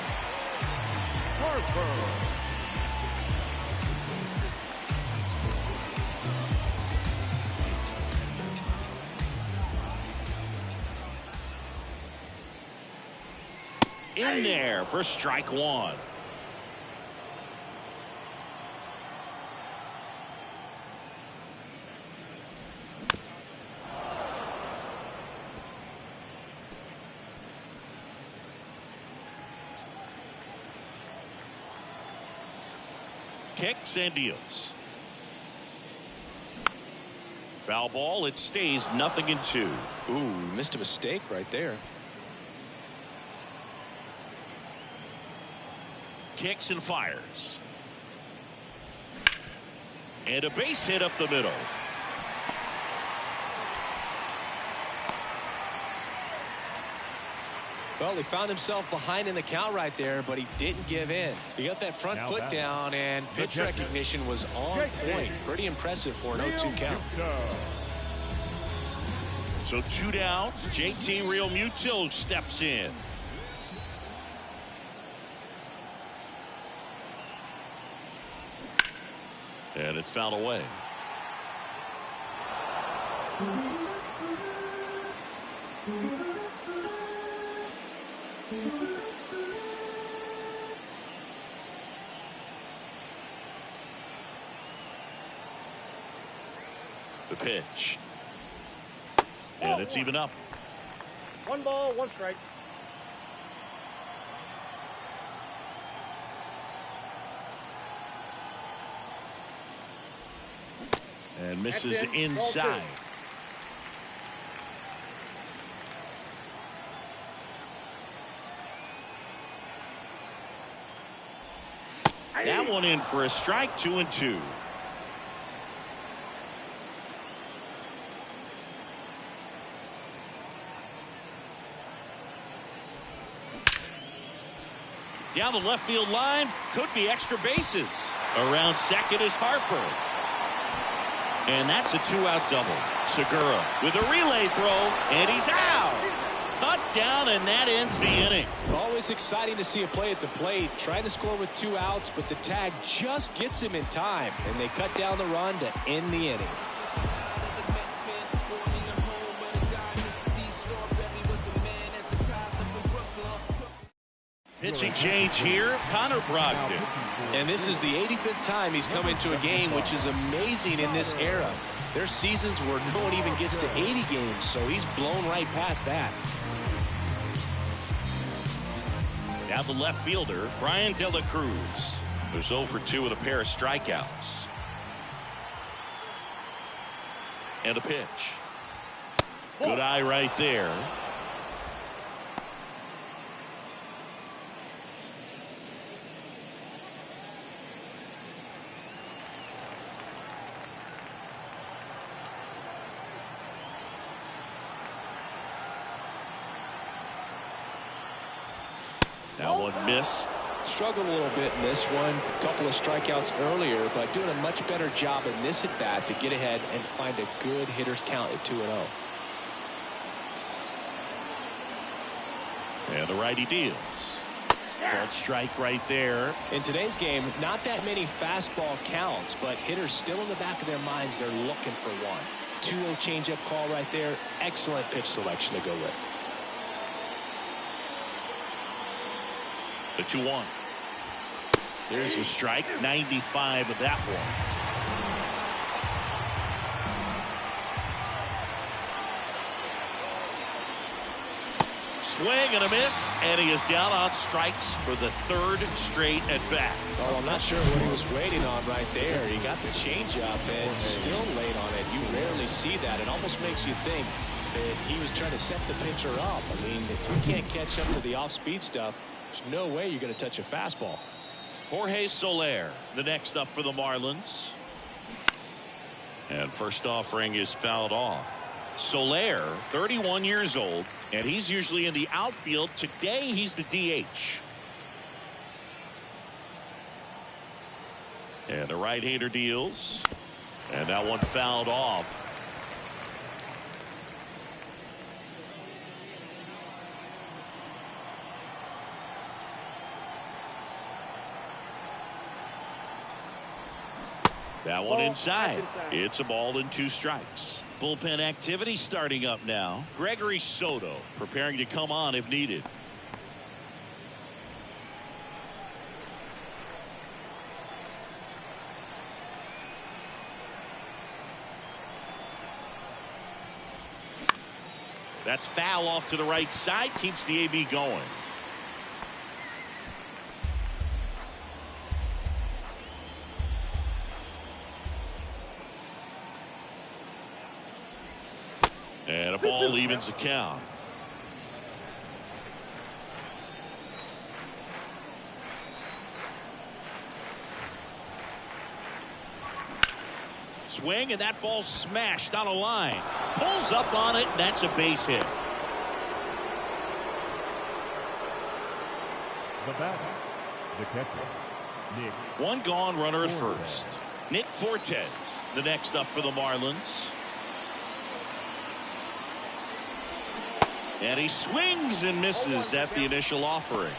In there for strike 1. Kicks and deals. Foul ball. It stays 0-2. Ooh, missed a mistake right there. Kicks and fires. And a base hit up the middle. Well, he found himself behind in the count right there, but he didn't give in. He got that front foot down, and pitch recognition was on point. Pretty impressive for an 0-2 count. So 2 down. JT Realmuto steps in. And it's fouled away. The pitch. And it's even up. 1 ball, 1 strike. And misses inside. That one in for a strike. 2-2. Down the left field line, could be extra bases. Around second is Harper. And that's a 2-out double. Segura with a relay throw, and he's out. Cut down, and that ends the inning. Always exciting to see a play at the plate. Trying to score with 2 outs, but the tag just gets him in time, and they cut down the run to end the inning. Pitching change here, Connor Brogdon. And this is the 85th time he's come into a game, which is amazing in this era. There's seasons where no one even gets to 80 games, so he's blown right past that. Now the left fielder, Brian De La Cruz, who's 0 for 2 with a pair of strikeouts. And a pitch. Good eye right there. That one missed. Struggled a little bit in this one. A couple of strikeouts earlier, but doing a much better job in this at bat to get ahead and find a good hitter's count at 2-0. And the righty deals. Called strike right there. In today's game, not that many fastball counts, but hitters still in the back of their minds, they're looking for one. 2-0 changeup call right there. Excellent pitch selection to go with. The 2-1. There's a strike. 95 of that one. Swing and a miss, and he is down on strikes for the 3rd straight at bat. Well, I'm not sure what he was waiting on right there. He got the changeup and still late on it. You rarely see that. It almost makes you think that he was trying to set the pitcher up. I mean, if you can't catch up to the off-speed stuff, there's no way you're going to touch a fastball. Jorge Soler, the next up for the Marlins. And first offering is fouled off. Soler, 31 years old, and he's usually in the outfield. Today, he's the DH. And the right-hander deals. And that one fouled off. That one inside. It's a ball and 2 strikes. Bullpen activity starting up now. Gregory Soto preparing to come on if needed. That's foul off to the right side. Keeps the AB going. And a ball evens the count. Swing, and that ball smashed on a line. Pulls up on it, and that's a base hit. The batter, the catcher, Nick. One gone, runner at first. Nick Fortes, the next up for the Marlins. And he swings and misses at the initial offering.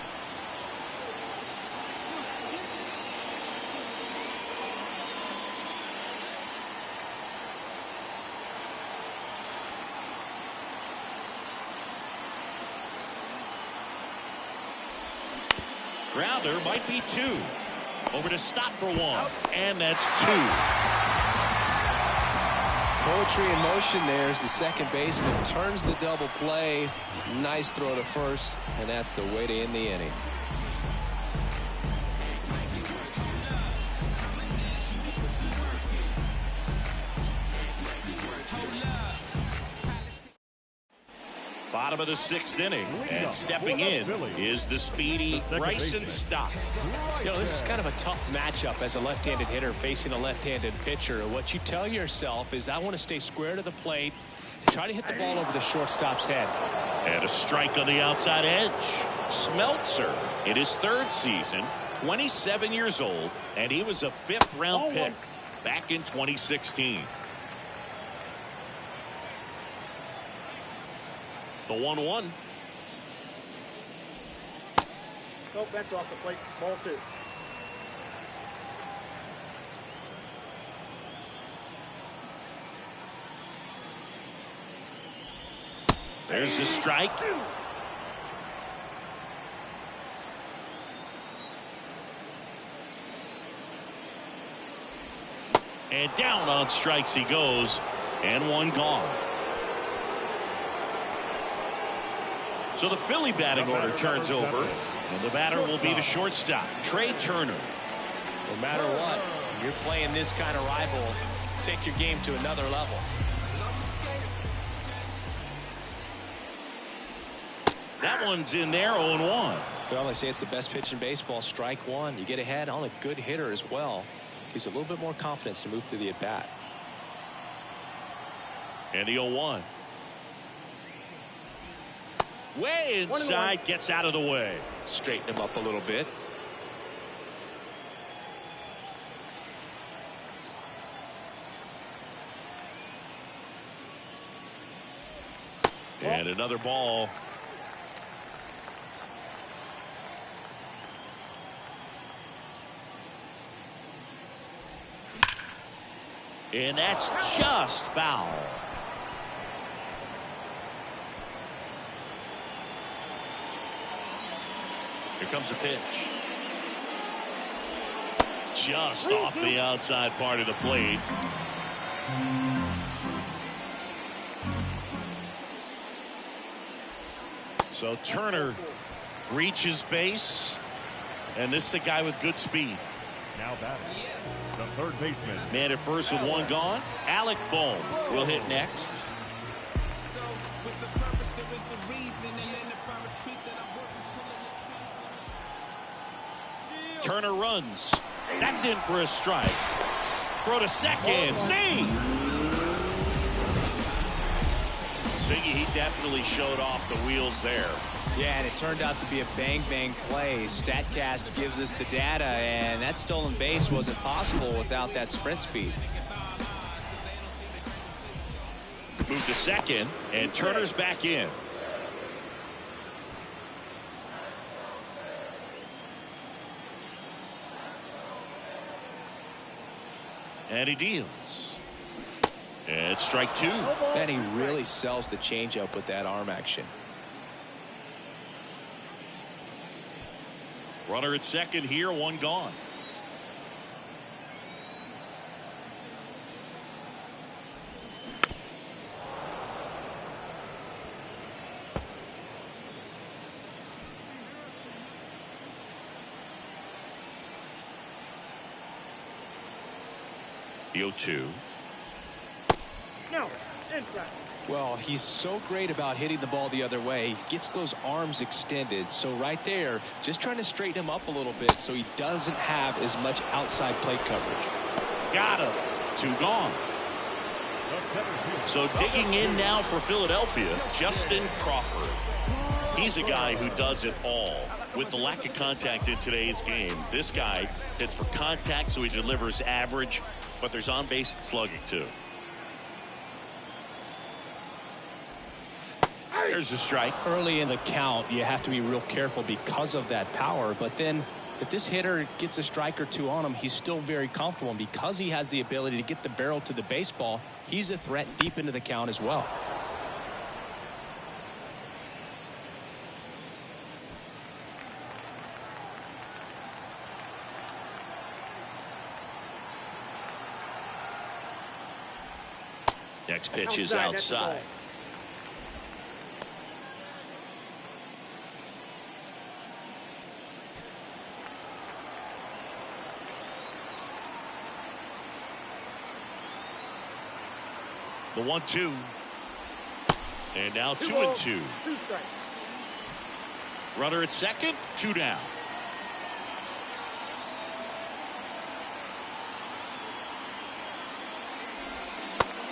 Grounder might be 2. Over to stop for 1. And that's 2. Poetry in motion there as the second baseman turns the double play. Nice throw to first, and that's the way to end the inning. Bottom of the 6th inning, and stepping in is the speedy Bryson Stott. You know, this is kind of a tough matchup as a left-handed hitter facing a left-handed pitcher. What you tell yourself is, I want to stay square to the plate, try to hit the ball over the shortstop's head. And a strike on the outside edge. Smeltzer in his 3rd season, 27 years old, and he was a 5th-round pick back in 2016. The 1-1. No, that's off the plate. Ball 2. There's the strike. And down on strikes he goes, and 1 gone. So the Philly batting order turns over, and the batter will be the shortstop, Trey Turner. No matter what, you're playing this kind of rival, take your game to another level. That one's in there, 0-1. Well, they say it's the best pitch in baseball, strike 1. You get ahead on a good hitter as well. Gives you a little bit more confidence to move through the at-bat. And the 0-1. Way inside, gets out of the way. Straighten him up a little bit. And another ball. And that's just foul. Here comes the pitch. Just off the outside part of the plate. So Turner reaches base, and this is a guy with good speed. Now batting, the 3rd baseman. Man at first with 1 gone. Alec Bohm will hit next. Turner runs. That's in for a strike. Throw to second. See! Siggy, he definitely showed off the wheels there. Yeah, and it turned out to be a bang-bang play. StatCast gives us the data, and that stolen base wasn't possible without that sprint speed. Move to second, and Turner's back in. And he deals. And strike 2. And he really sells the changeup with that arm action. Runner at second here, 1 gone. The 0-2. No, inside. Well, he's so great about hitting the ball the other way. He gets those arms extended. So right there, just trying to straighten him up a little bit so he doesn't have as much outside plate coverage. Got him. 2 gone. So digging in now for Philadelphia, Justin Crawford. He's a guy who does it all. With the lack of contact in today's game, this guy hits for contact, so he delivers average, but there's on-base slugging too. There's a strike. Early in the count, you have to be real careful because of that power. But then if this hitter gets a strike or 2 on him, he's still very comfortable. And because he has the ability to get the barrel to the baseball, he's a threat deep into the count as well. Next pitch is outside. The 1-2. And now 2-2. 2 strikes. Runner at second, 2 down.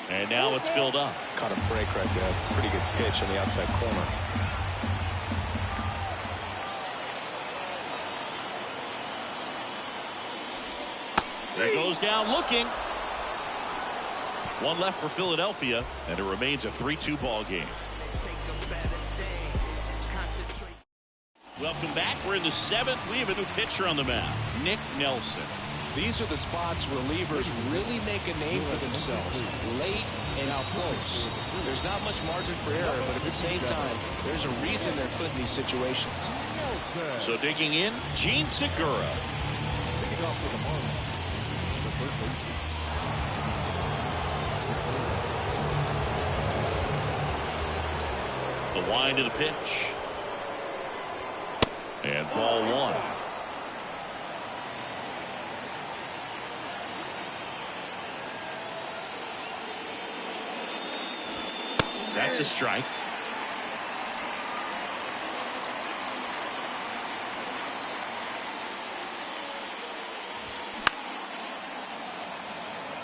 And now it's filled up. Caught a break right there. Pretty good pitch on the outside corner. There goes down looking. One left for Philadelphia, and it remains a 3-2 ball game. Welcome back. We're in the 7th. We have a new pitcher on the mound, Nick Nelson. These are the spots relievers really make a name for themselves, late and close. There's not much margin for error, but at the same time, there's a reason they're put in these situations. So digging in, Gene Segura. Picking off for the Marlins, the third baseman. The wind of the pitch. And ball 1. That's a strike.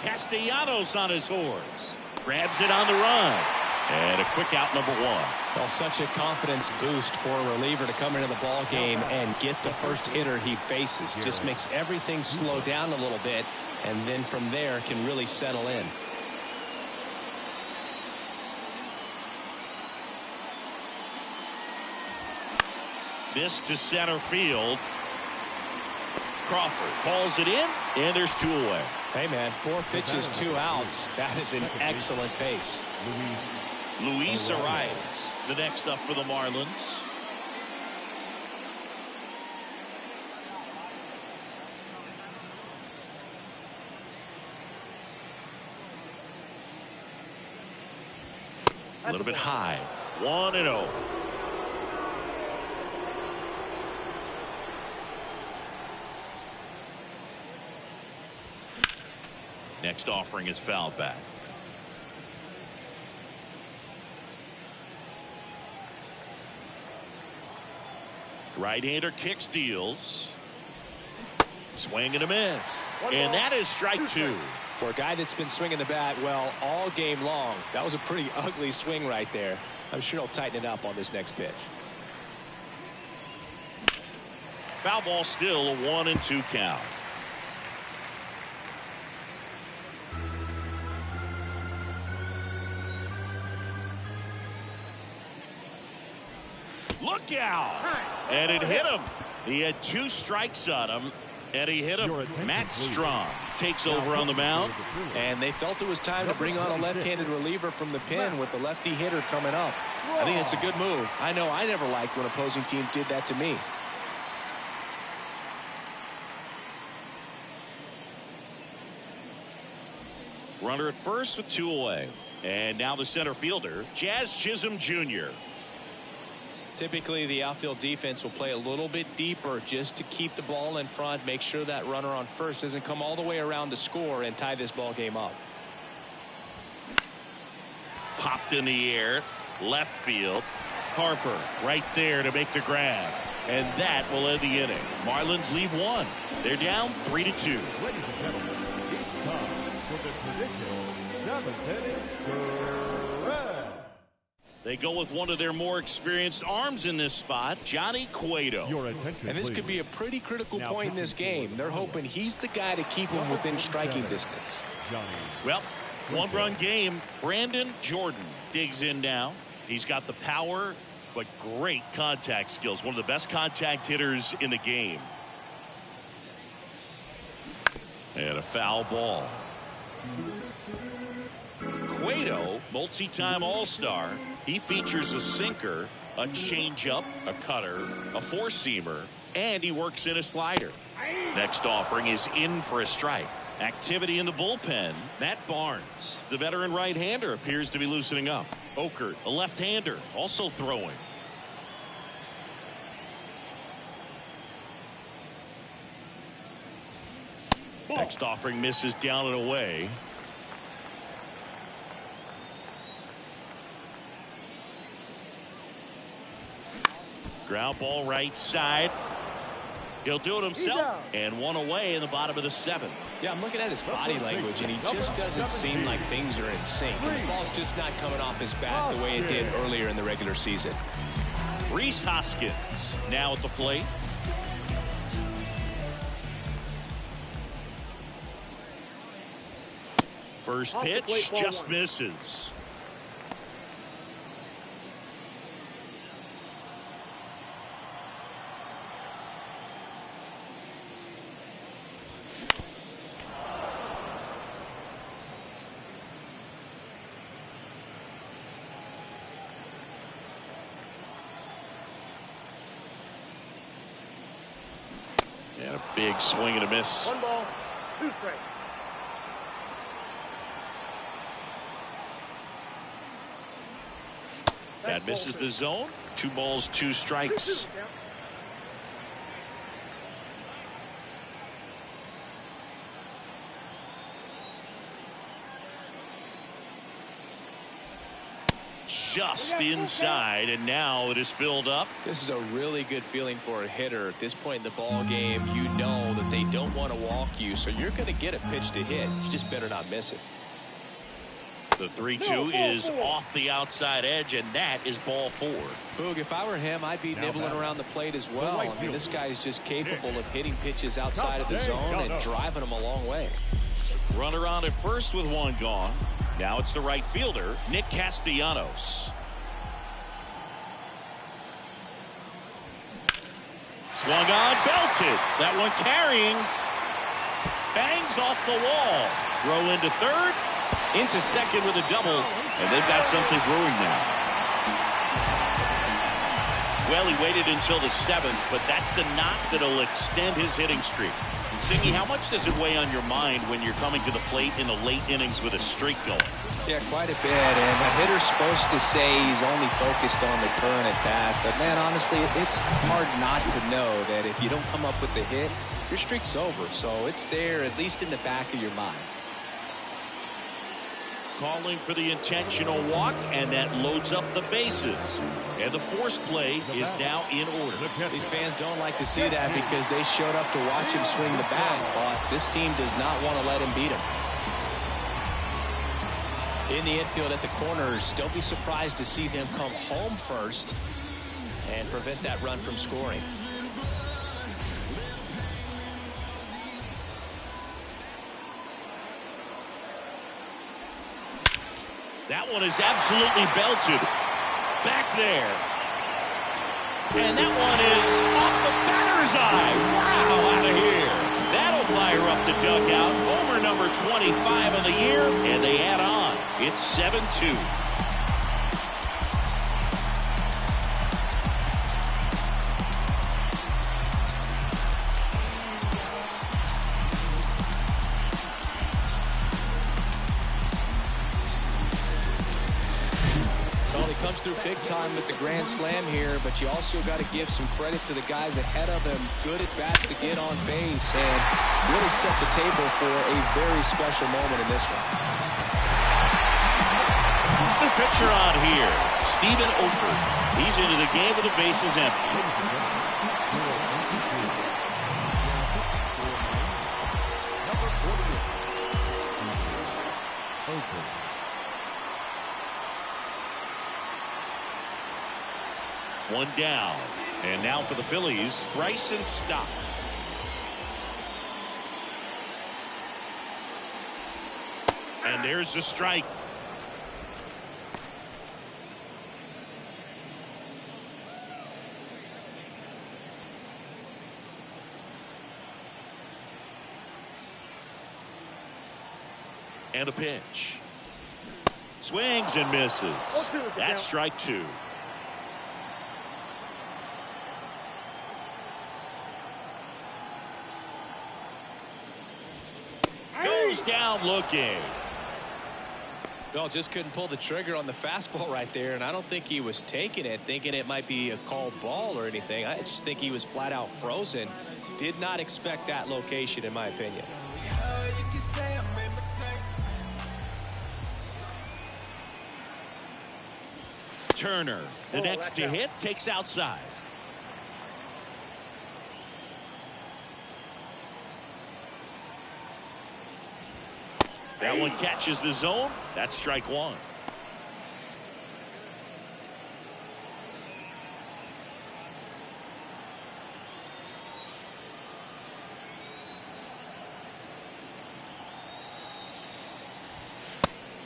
Castellanos on his horse. Grabs it on the run. And a quick out, number 1. Well, such a confidence boost for a reliever to come into the ball game and get the first hitter he faces. Just makes everything slow down a little bit, and then from there can really settle in. This to center field. Crawford calls it in, and there's 2 away. Hey, man, 4 pitches, 2 outs. That is an excellent pace. Luis Arias, the next up for the Marlins. A little bit high. 1-0. Next offering is fouled back. Right-hander kicks, deals. Swing and a miss. And that is strike 2. For a guy that's been swinging the bat well all game long, that was a pretty ugly swing right there. I'm sure he'll tighten it up on this next pitch. Foul ball, still a 1-2 count. Look out! And it hit him. He had 2 strikes on him, and he hit him. Matt Strong takes over on the mound. And they felt it was time to bring on a left-handed reliever from the pen with the lefty hitter coming up. I think it's a good move. I know I never liked when opposing teams did that to me. Runner at first with 2 away. And now the center fielder, Jazz Chisholm Jr. Typically, the outfield defense will play a little bit deeper just to keep the ball in front, make sure that runner on first doesn't come all the way around to score and tie this ball game up. Popped in the air, left field. Harper right there to make the grab. And that will end the inning. Marlins leave 1. They're down 3-2. Ladies and gentlemen, it's time for the traditional 7th inning spread. They go with one of their more experienced arms in this spot, Johnny Cueto. Your attention, And this please. could be a pretty critical Now point in this game. They're hoping he's the guy to keep him within striking distance. Johnny. Well, 1-run game. Brandon Jordan digs in now. He's got the power, but great contact skills. One of the best contact hitters in the game. And a foul ball. Cueto, multi-time All-Star. He features a sinker, a changeup, a cutter, a four-seamer, and he works in a slider. Next offering is in for a strike. Activity in the bullpen. Matt Barnes, the veteran right-hander, appears to be loosening up. Okert, a left-hander, also throwing. Next offering misses down and away. Ground ball right side. He'll do it himself. And one away in the bottom of the 7th. Yeah, I'm looking at his body language, and he just doesn't seem like things are in sync. And the ball's just not coming off his bat the way it did earlier in the regular season. Rhys Hoskins now at the plate. First pitch just misses. And a big swing and a miss. 1 ball, 2 strikes. That misses the zone. 2 balls, 2 strikes. Just inside, and now it is filled up. This is a really good feeling for a hitter. At this point in the ball game, you know that they don't want to walk you, so you're going to get a pitch to hit. You just better not miss it. The 3-2 is off the outside edge, and that is ball 4. Boog, if I were him, I'd be nibbling around the plate as well. I mean, this guy is just capable of hitting pitches outside of the zone and driving them a long way. Runner on at first with 1 gone. Now it's the right fielder, Nick Castellanos. Swung on, belted. That one carrying. Bangs off the wall. Throw into third. Into second with a double. And they've got something brewing now. Well, he waited until the 7th, but that's the knock that'll extend his hitting streak. Singy, how much does it weigh on your mind when you're coming to the plate in the late innings with a streak going? Yeah, quite a bit. And a hitter's supposed to say he's only focused on the current at bat. But, man, honestly, it's hard not to know that if you don't come up with the hit, your streak's over. So it's there, at least in the back of your mind. Calling for the intentional walk, and that loads up the bases. And the force play is now in order. These fans don't like to see that because they showed up to watch him swing the bat, but this team does not want to let him beat him. In the infield at the corners, don't be surprised to see them come home first and prevent that run from scoring. That one is absolutely belted. Back there. And that one is off the batter's eye. Wow, out of here. That'll fire up the dugout. Homer number 25 of the year, and they add on. It's 7-2. Comes through big time with the grand slam here, but you also got to give some credit to the guys ahead of him. Good at bats to get on base and really set the table for a very special moment in this one. The pitcher on here, Stephen Okert. He's into the game with the bases empty. One down. And now for the Phillies, Bryson Stott. And there's the strike. And a pitch. Swings and misses. That's strike 2. down looking. Well, just couldn't pull the trigger on the fastball right there, and I don't think he was taking it thinking it might be a called ball or anything. I just think he was flat out frozen. Did not expect that location, in my opinion. Turner, the next to hit, takes outside. That one catches the zone. That's strike one.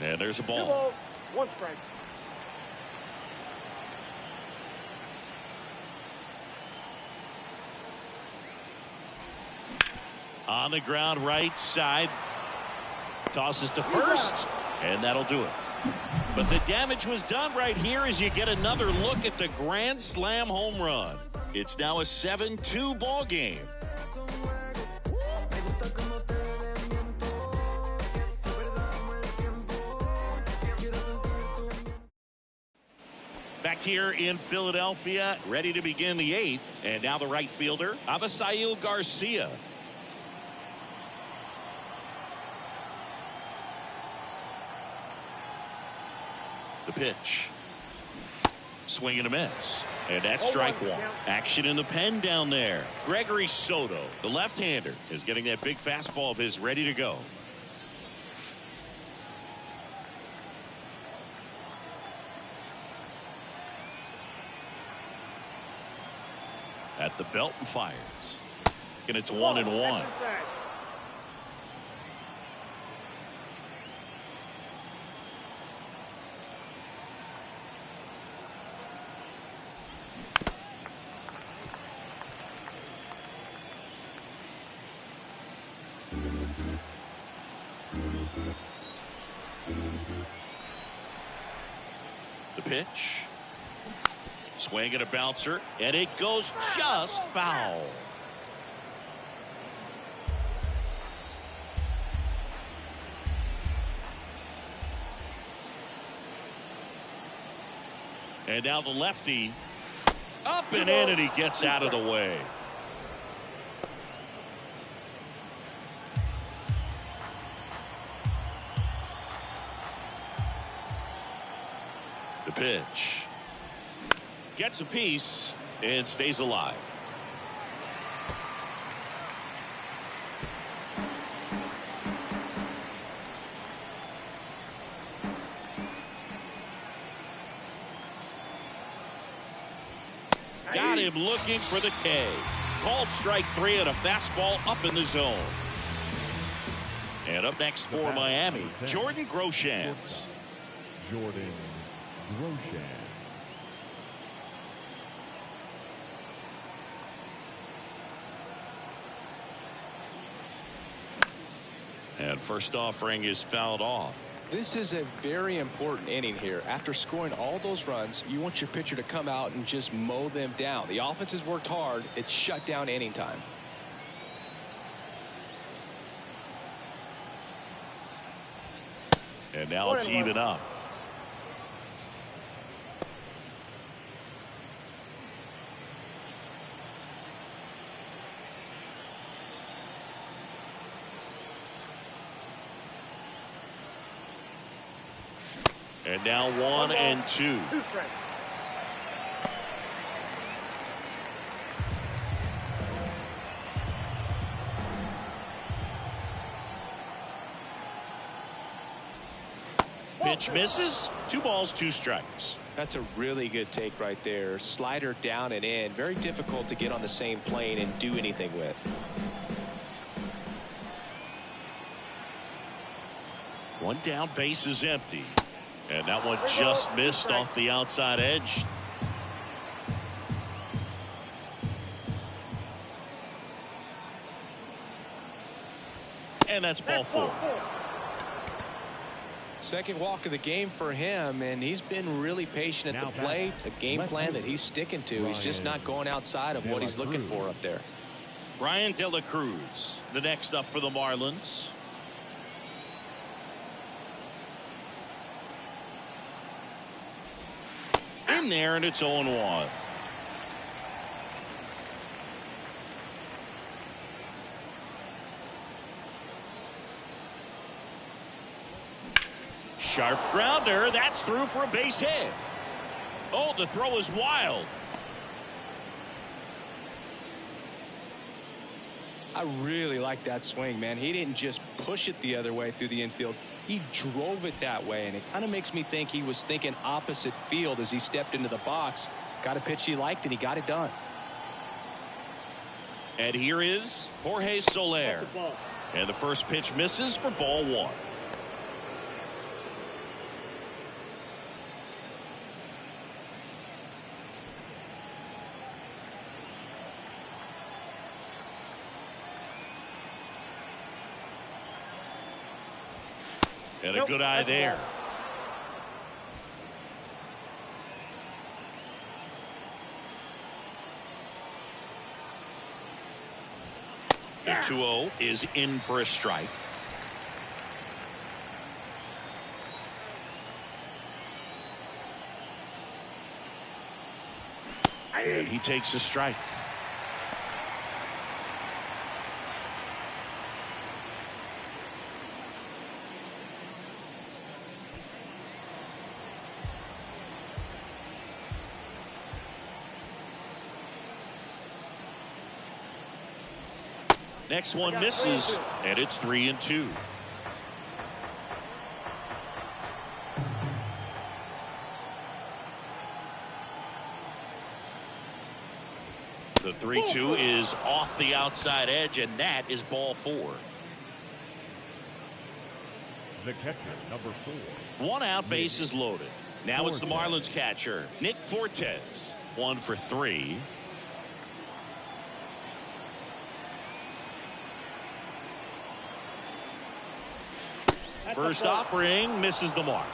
And there's a ball. 1 strike. On the ground, right side. Tosses to first, and that'll do it. But the damage was done right here as you get another look at the grand slam home run. It's now a 7-2 ball game. Back here in Philadelphia, ready to begin the 8th. And now the right fielder, Avisail Garcia. The pitch. Swing and a miss. And that's strike one. Action in the pen down there. Gregory Soto, the left-hander, is getting that big fastball of his ready to go. At the belt and fires. And it's 1-1. The pitch. Swing and a bouncer, and it goes just foul. And now the lefty up and in, and he gets out of the way. The pitch. Gets a piece and stays alive. Got him looking for the K. Called strike 3 and a fastball up in the zone. And up next for Miami, Jordan Groshans. Jordan Groshans. And first offering is fouled off. This is a very important inning here. After scoring all those runs, you want your pitcher to come out and just mow them down. The offense has worked hard. It's shut down inning time. And now it's even up. And now 1-2. Pitch misses. 2 balls, 2 strikes. That's a really good take right there. Slider down and in. Very difficult to get on the same plane and do anything with. One down, base is empty. And that one just missed off the outside edge. And that's ball 4. Second walk of the game for him, and he's been really patient at the plate. The game plan that he's sticking to. He's just not going outside of what he's looking for up there. Ryan De La Cruz, the next up for the Marlins. in there, and it's 0-1. Sharp grounder. That's through for a base hit. Oh, the throw is wild. I really like that swing, man. He didn't just push it the other way through the infield. He drove it that way, and it kind of makes me think he was thinking opposite field as he stepped into the box. Got a pitch he liked, and he got it done. And here is Jorge Soler. And the first pitch misses for ball 1. And a good eye there. The 2-0 is in for a strike. And he takes a strike. Next one misses, and it's 3-2. The 3-2 is off the outside edge, and that is ball 4. The catcher, number 4. One out, base is loaded. Now it's the Marlins catcher, Nick Fortes. 1 for 3. First offering misses the mark.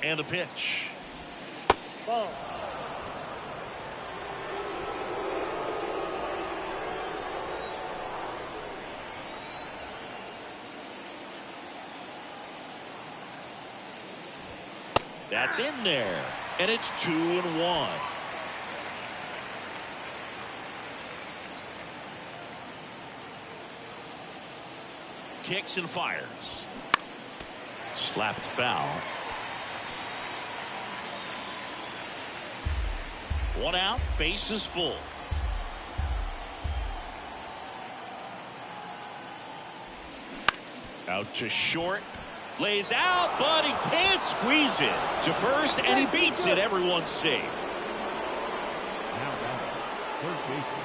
And the pitch. Ball. That's in there, and it's 2-1. Kicks and fires. Slapped foul. 1 out, base is full. Out to short. Lays out, but he can't squeeze it to first, and he beats it. Everyone's safe. Now batting, third baseman,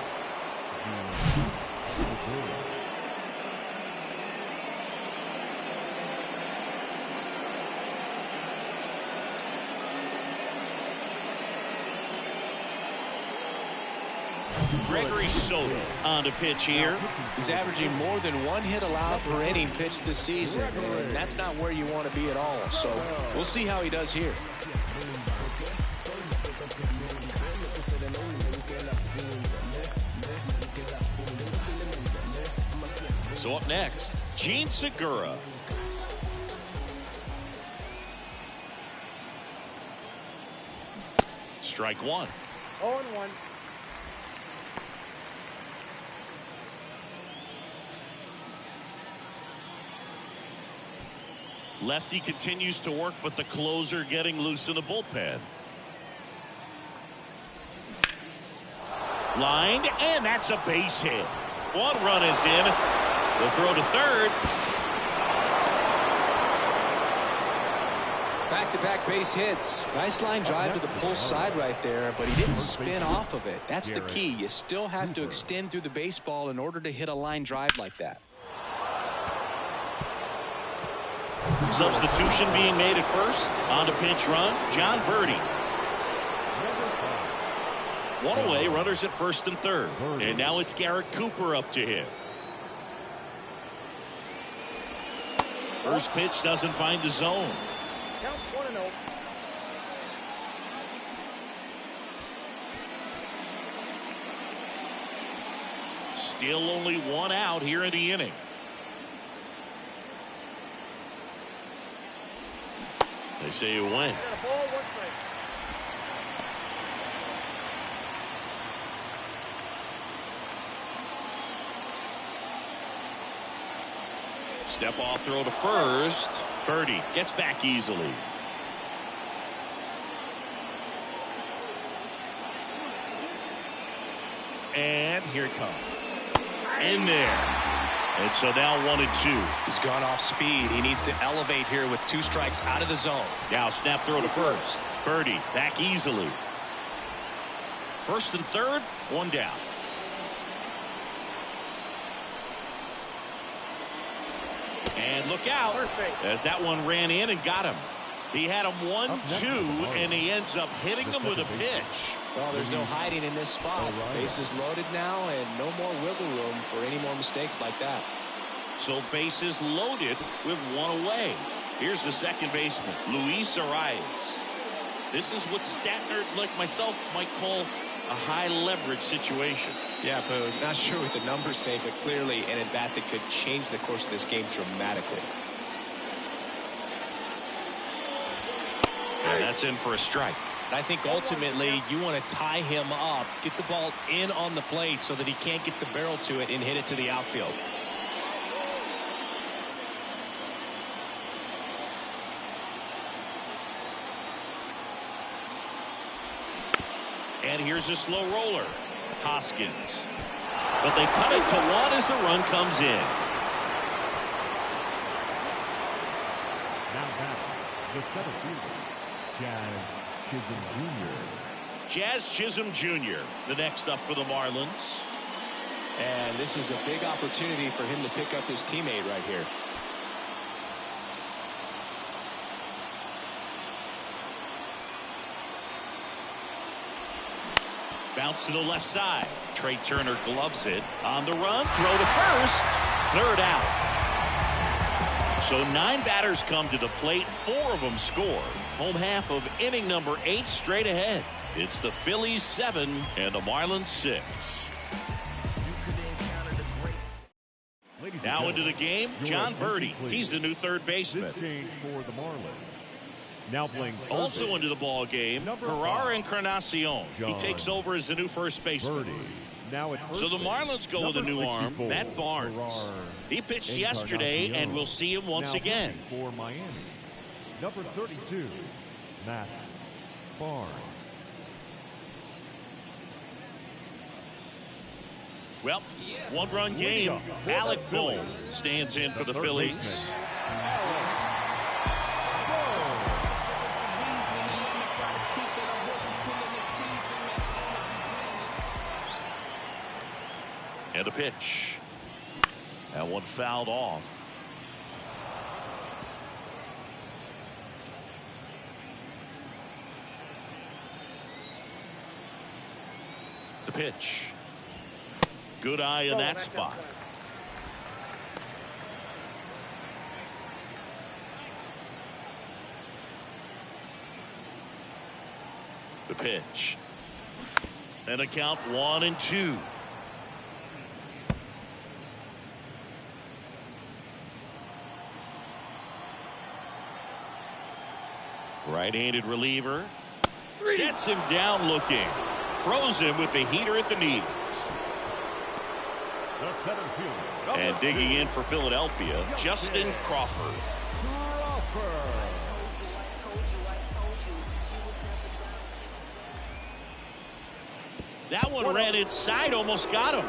Gregory Soto on to pitch here. He's averaging more than 1 hit allowed per inning pitched this season, and that's not where you want to be at all. So we'll see how he does here. So up next, Gene Segura. Strike 1. 0-1. Lefty continues to work, but the closer getting loose in the bullpen. Lined, and that's a base hit. 1 run is in. The throw to third. Back-to-back base hits. Nice line drive to the pull side right there, but he didn't spin off of it. That's the key. You still have to extend through the baseball in order to hit a line drive like that. Substitution being made at first. On to pinch run, John Birdie. 1 away, runners at first and third. And now it's Garrett Cooper up to him. First pitch doesn't find the zone. Count 1-0. Still only one out here in the inning. They say you win. Ball, 1 strike. Step off throw to first. Birdie gets back easily. And here it comes. In there. And so now 1-2. He's gone off speed. He needs to elevate here with 2 strikes out of the zone. Now snap throw to first. Birdie back easily. First and third, 1 down. And look out as that one ran in and got him. He had him 1-2, and he ends up hitting him with a pitch. Well, there's no hiding in this spot. Bases loaded now, and no more wiggle room for any more mistakes like that. So bases loaded with 1 away. Here's the second baseman, Luis Arias. This is what stat nerds like myself might call a high leverage situation. Yeah, but not sure what the numbers say, but clearly an at-bat that could change the course of this game dramatically. And that's in for a strike. I think ultimately you want to tie him up, get the ball in on the plate so that he can't get the barrel to it and hit it to the outfield. And here's a slow roller. Hoskins. But they cut it to 1 as the run comes in. Now back, the center fielder, Jazz Chisholm Jr. Jazz Chisholm Jr., the next up for the Marlins. And this is a big opportunity for him to pick up his teammate right here. Bounce to the left side. Trey Turner gloves it. On the run. Throw to first. 3rd out. So 9 batters come to the plate. 4 of them score. Home half of inning number 8 straight ahead. It's the Phillies 7 and the Marlins 6. Now into the game, John Birdie. He's the new third baseman. This change for the Marlins. Now playing also into the ball game, Herrera Encarnacion. He takes over as the new first baseman. Now at so the Marlins go with a new arm, Matt Barnes. Herrera He pitched yesterday, and we'll see him once again. For Miami, number 32, Matt Barnes. Well, 1-run game. Alec Bohm stands in for the Phillies. And a pitch. That one fouled off. The pitch. Good eye in that spot. The pitch. And a count 1-2. Right-handed reliever. Sets him down looking. Throws him with the heater at the knees. The center fielder. And digging in for Philadelphia, Justin Crawford. That one ran inside, almost got him.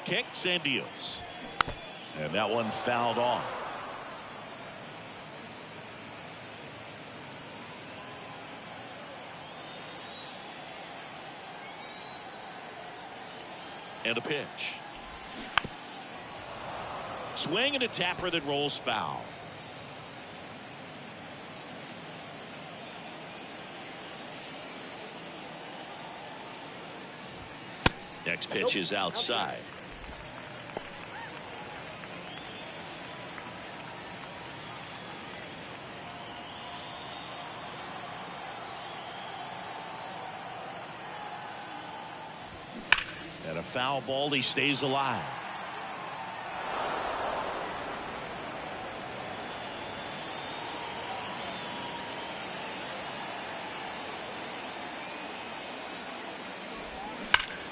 Kicks and deals. And that one fouled off. And a pitch. Swing and a tapper that rolls foul. Next pitch is outside. And a foul ball, he stays alive.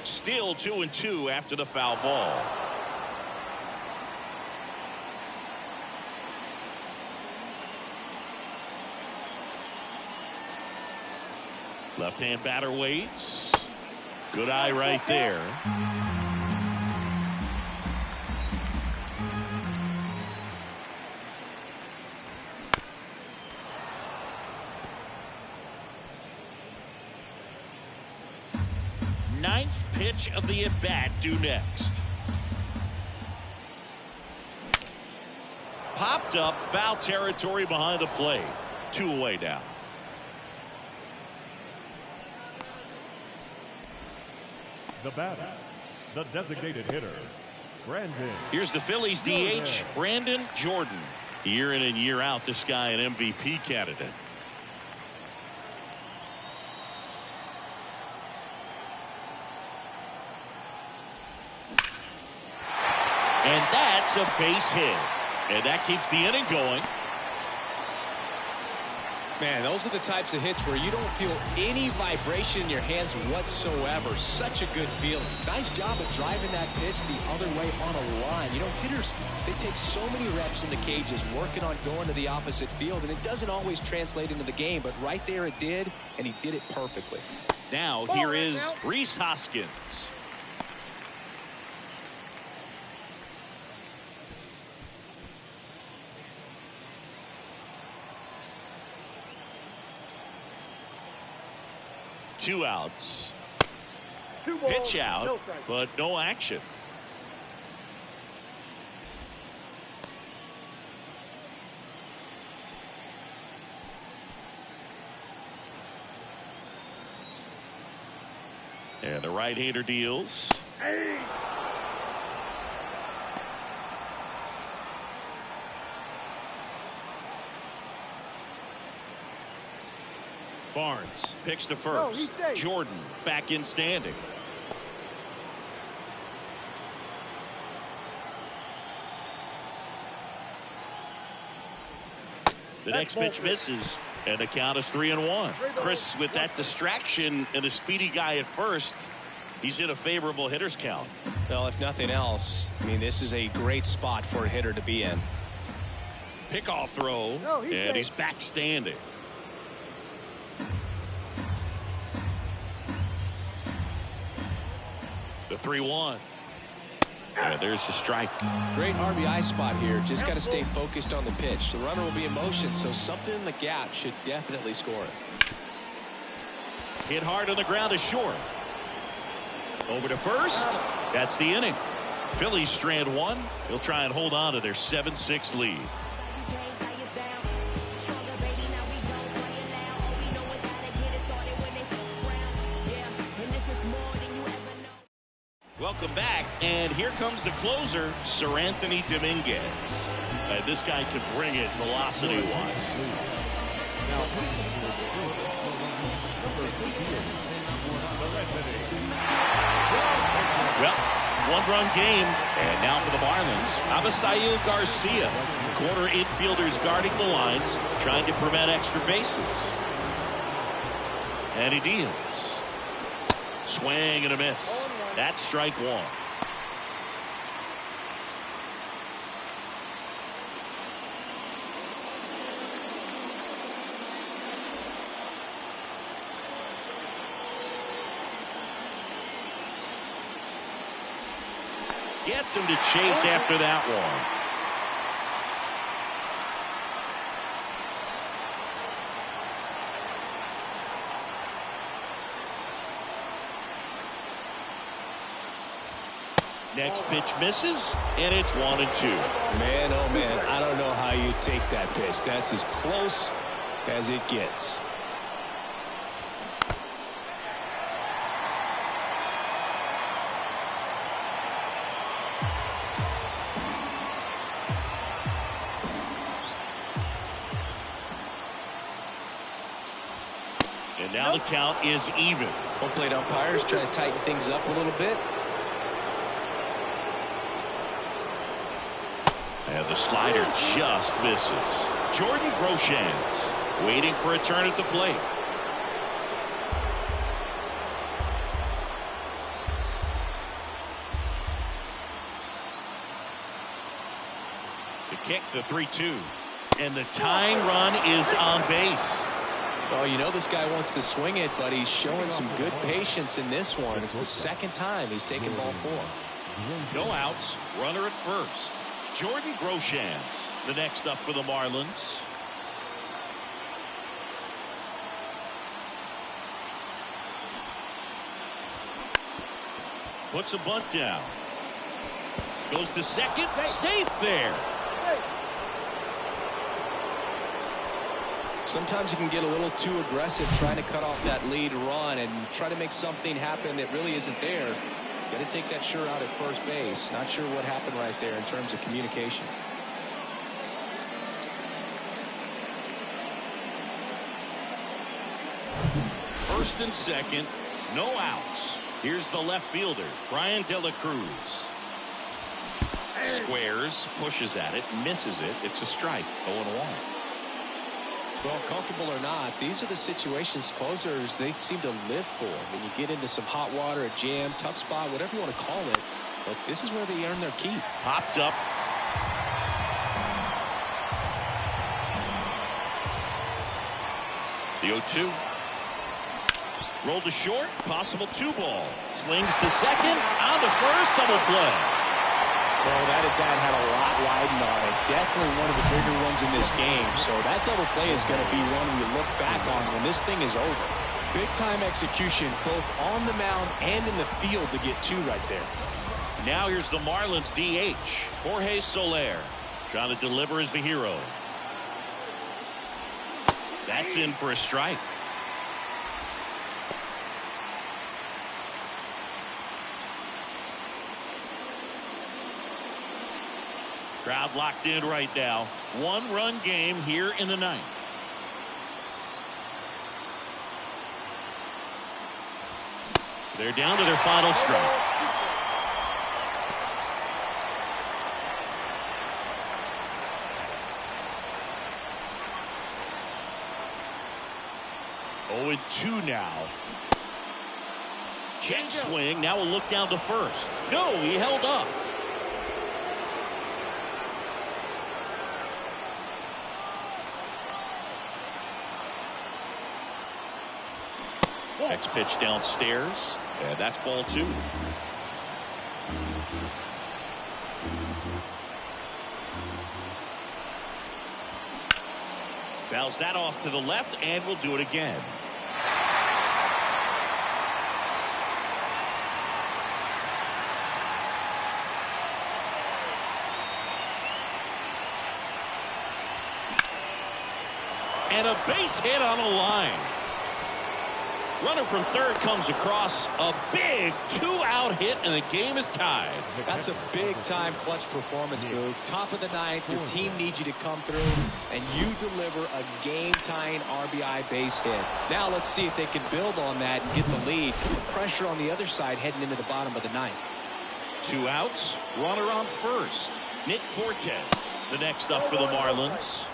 Still 2-2 after the foul ball. Left-hand batter waits. Good eye right there. Ninth pitch of the at-bat due next. Popped up, foul territory behind the plate. 2 away now. The batter, the designated hitter, Brandon. Here's the Phillies DH, Brandon Jordan. Year in and year out, this guy an MVP candidate. And that's a base hit. And that keeps the inning going. Man, those are the types of hits where you don't feel any vibration in your hands whatsoever. Such a good feeling. Nice job of driving that pitch the other way on a line. You know, hitters, they take so many reps in the cages working on going to the opposite field, and it doesn't always translate into the game, but right there it did, and he did it perfectly. Now here is Rhys Hoskins. Two outs. 2 balls, Pitch out, no strike. but no action. And the right-hander deals. Hey. Barnes picks to No, he's first. safe. Jordan back in standing. The next pitch misses, and the count is 3-1. Chris, with that distraction and a speedy guy at first, he's in a favorable hitter's count. Well, if nothing else, I mean, this is a great spot for a hitter to be in. Pickoff throw, No, he's and safe. he's back standing. The 3-1. And there's the strike. Great RBI spot here. Just got to stay focused on the pitch. The runner will be in motion, so something in the gap should definitely score it. Hit hard on the ground is short. Over to first. That's the inning. Phillies strand one. They'll try and hold on to their 7-6 lead. Welcome back, and here comes the closer, Sir Anthony Dominguez. This guy can bring it velocity-wise. Well, one-run game, and now for the Marlins, Abisail Garcia. Corner infielders guarding the lines, trying to prevent extra bases. And he deals. Swing and a miss. That's strike one. Gets him to chase after that one. Next pitch misses, and it's 1-2. Man, oh man, I don't know how you take that pitch. That's as close as it gets. And now the count is even. Home plate umpires trying to tighten things up a little bit. The slider just misses. Jordan Groshans waiting for a turn at the plate. The kick, the 3-2. And the tying run is on base. Well, you know this guy wants to swing it, but he's showing some good patience in this one. It's the second time he's taken ball 4. No outs, runner at first. Jordan Groshans, the next up for the Marlins. Puts a bunt down. Goes to second, safe there. Sometimes you can get a little too aggressive trying to cut off that lead run and try to make something happen that really isn't there. Got to take that sure out at first base. Not sure what happened right there in terms of communication. First and second, no outs. Here's the left fielder, Brian De La Cruz. Squares, pushes at it, misses it. It's a strike, 0-1. Well, comfortable or not, these are the situations closers they seem to live for. When you get into some hot water, a jam, tough spot, whatever you want to call it. But this is where they earn their keep. Popped up. The 0-2. Rolled to short, possible 2-ball. Slings to second, on to first, double play. Well, that at-bat had a lot widened on it. Definitely one of the bigger ones in this game. So that double play is going to be one we look back on when this thing is over. Big-time execution both on the mound and in the field to get 2 right there. Now here's the Marlins DH, Jorge Soler. Trying to deliver as the hero. That's in for a strike. Crowd locked in right now. 1-run game here in the 9th. They're down to their final strike. Oh, and 2 now. Check swing. Now a look down to first. No, he held up. Next pitch downstairs, and that's ball 2. Fouls that off to the left, and we'll do it again. And a base hit on a line. Runner from third comes across, a big 2-out hit, and the game is tied. That's a big-time clutch performance, Boog. Top of the 9th, your team needs you to come through, and you deliver a game-tying RBI base hit. Now let's see if they can build on that and get the lead. Put the pressure on the other side heading into the bottom of the 9th. 2 outs, runner on first. Nick Fortes, the next up for the Marlins.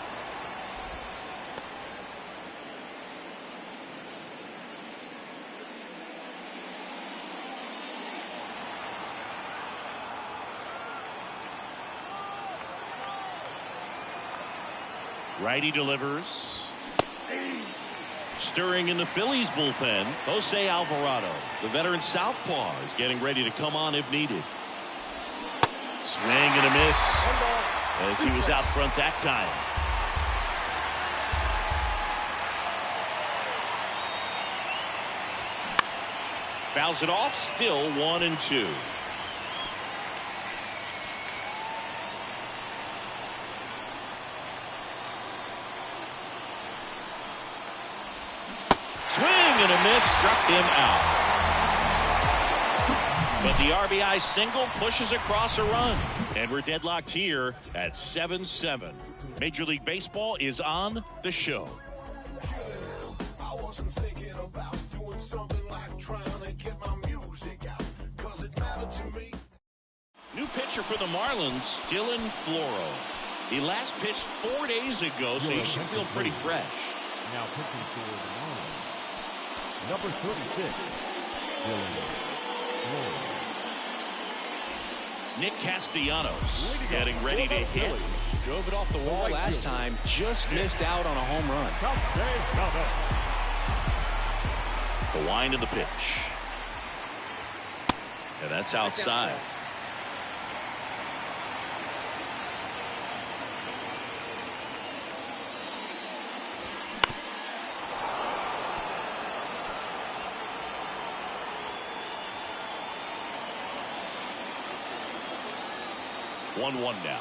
Righty delivers. Stirring in the Phillies bullpen, Jose Alvarado. The veteran southpaw is getting ready to come on if needed. Swing and a miss as he was out front that time. Fouls it off, still 1-2. Swing and a miss, struck him out. But the RBI single pushes across a run. And we're deadlocked here at 7-7. Major League Baseball is on the show. I wasn't thinking about doing something like trying to get my music out, 'cause it mattered to me. New pitcher for the Marlins, Dylan Floro. He last pitched 4 days ago, so he should feel pretty fresh. Now pitching for the Marlins, number 36, Nick Castellanos getting ready to hit. Drove it off the wall last time. Just missed out on a home run. The wind of the pitch. And that's outside. One now.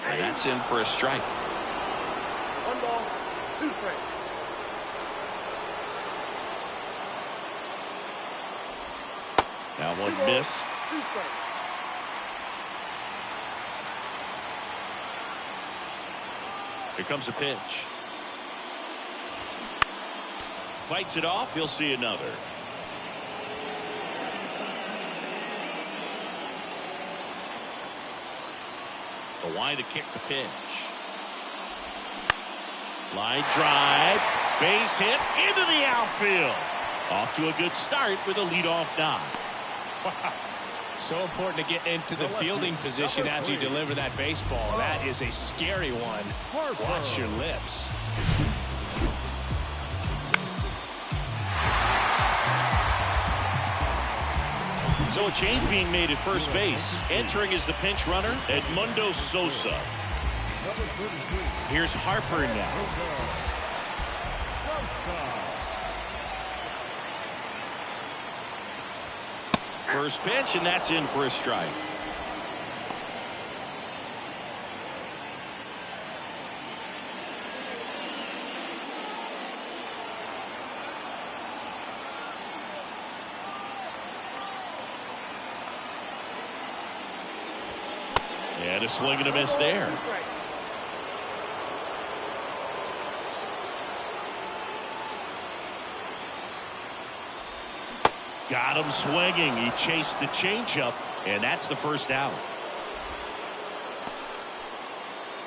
And that's in for a strike. 1 ball, 2 strikes. That one missed. 2 strikes. Here comes a pitch. Fights it off. He'll see another. The line to kick the pitch. Line drive. Base hit into the outfield. Off to a good start with a leadoff knock. So important to get into the fielding position after you deliver that baseball. That is a scary one. Watch your lips. So a change being made at first base. Entering is the pinch runner, Edmundo Sosa. Here's Harper now. First pitch, and that's in for a strike. And a swing and a miss there. Got him swinging. He chased the changeup, and that's the first out.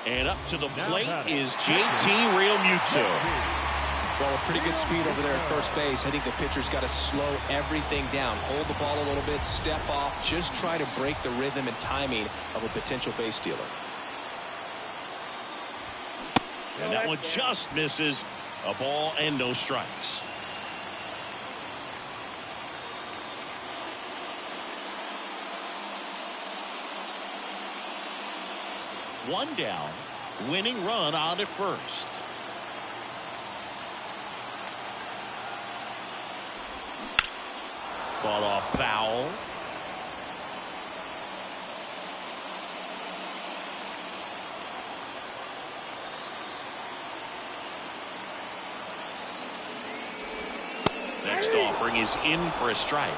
And up to the plate is JT Realmuto. Well, with pretty good speed over there at first base. I think the pitcher's got to slow everything down. Hold the ball a little bit, step off, just try to break the rhythm and timing of a potential base stealer. And that one just misses. A ball and no strikes. One down, winning run on at first. Fought off foul. Next offering is in for a strike.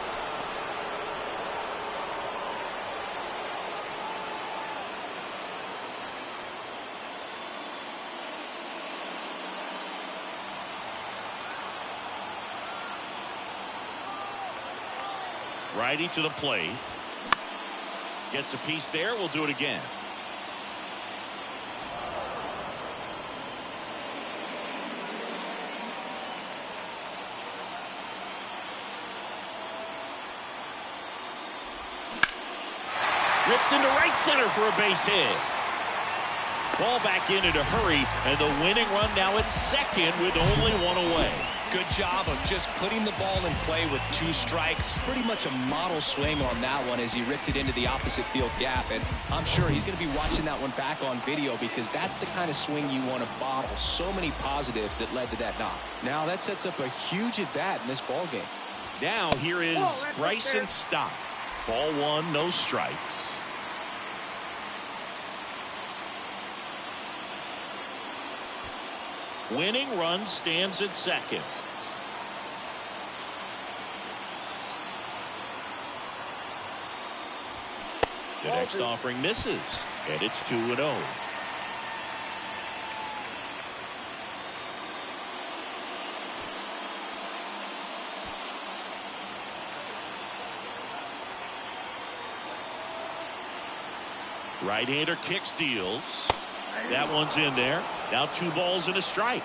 Righty to the plate. Gets a piece there. We'll do it again. Ripped into right center for a base hit. Ball back in a hurry, and the winning run now at second with only one away. Good job of just putting the ball in play with 2 strikes. Pretty much a model swing on that one as he ripped it into the opposite field gap. And I'm sure he's going to be watching that one back on video because that's the kind of swing you want to bottle. So many positives that led to that knock. Now that sets up a huge at bat in this ball game. Now here is Bryson Stott. Ball 1, no strikes. Winning run stands at second. The next offering misses, and it's 2-0. Right-hander kicks, deals. That one's in there. Now 2 balls and a strike.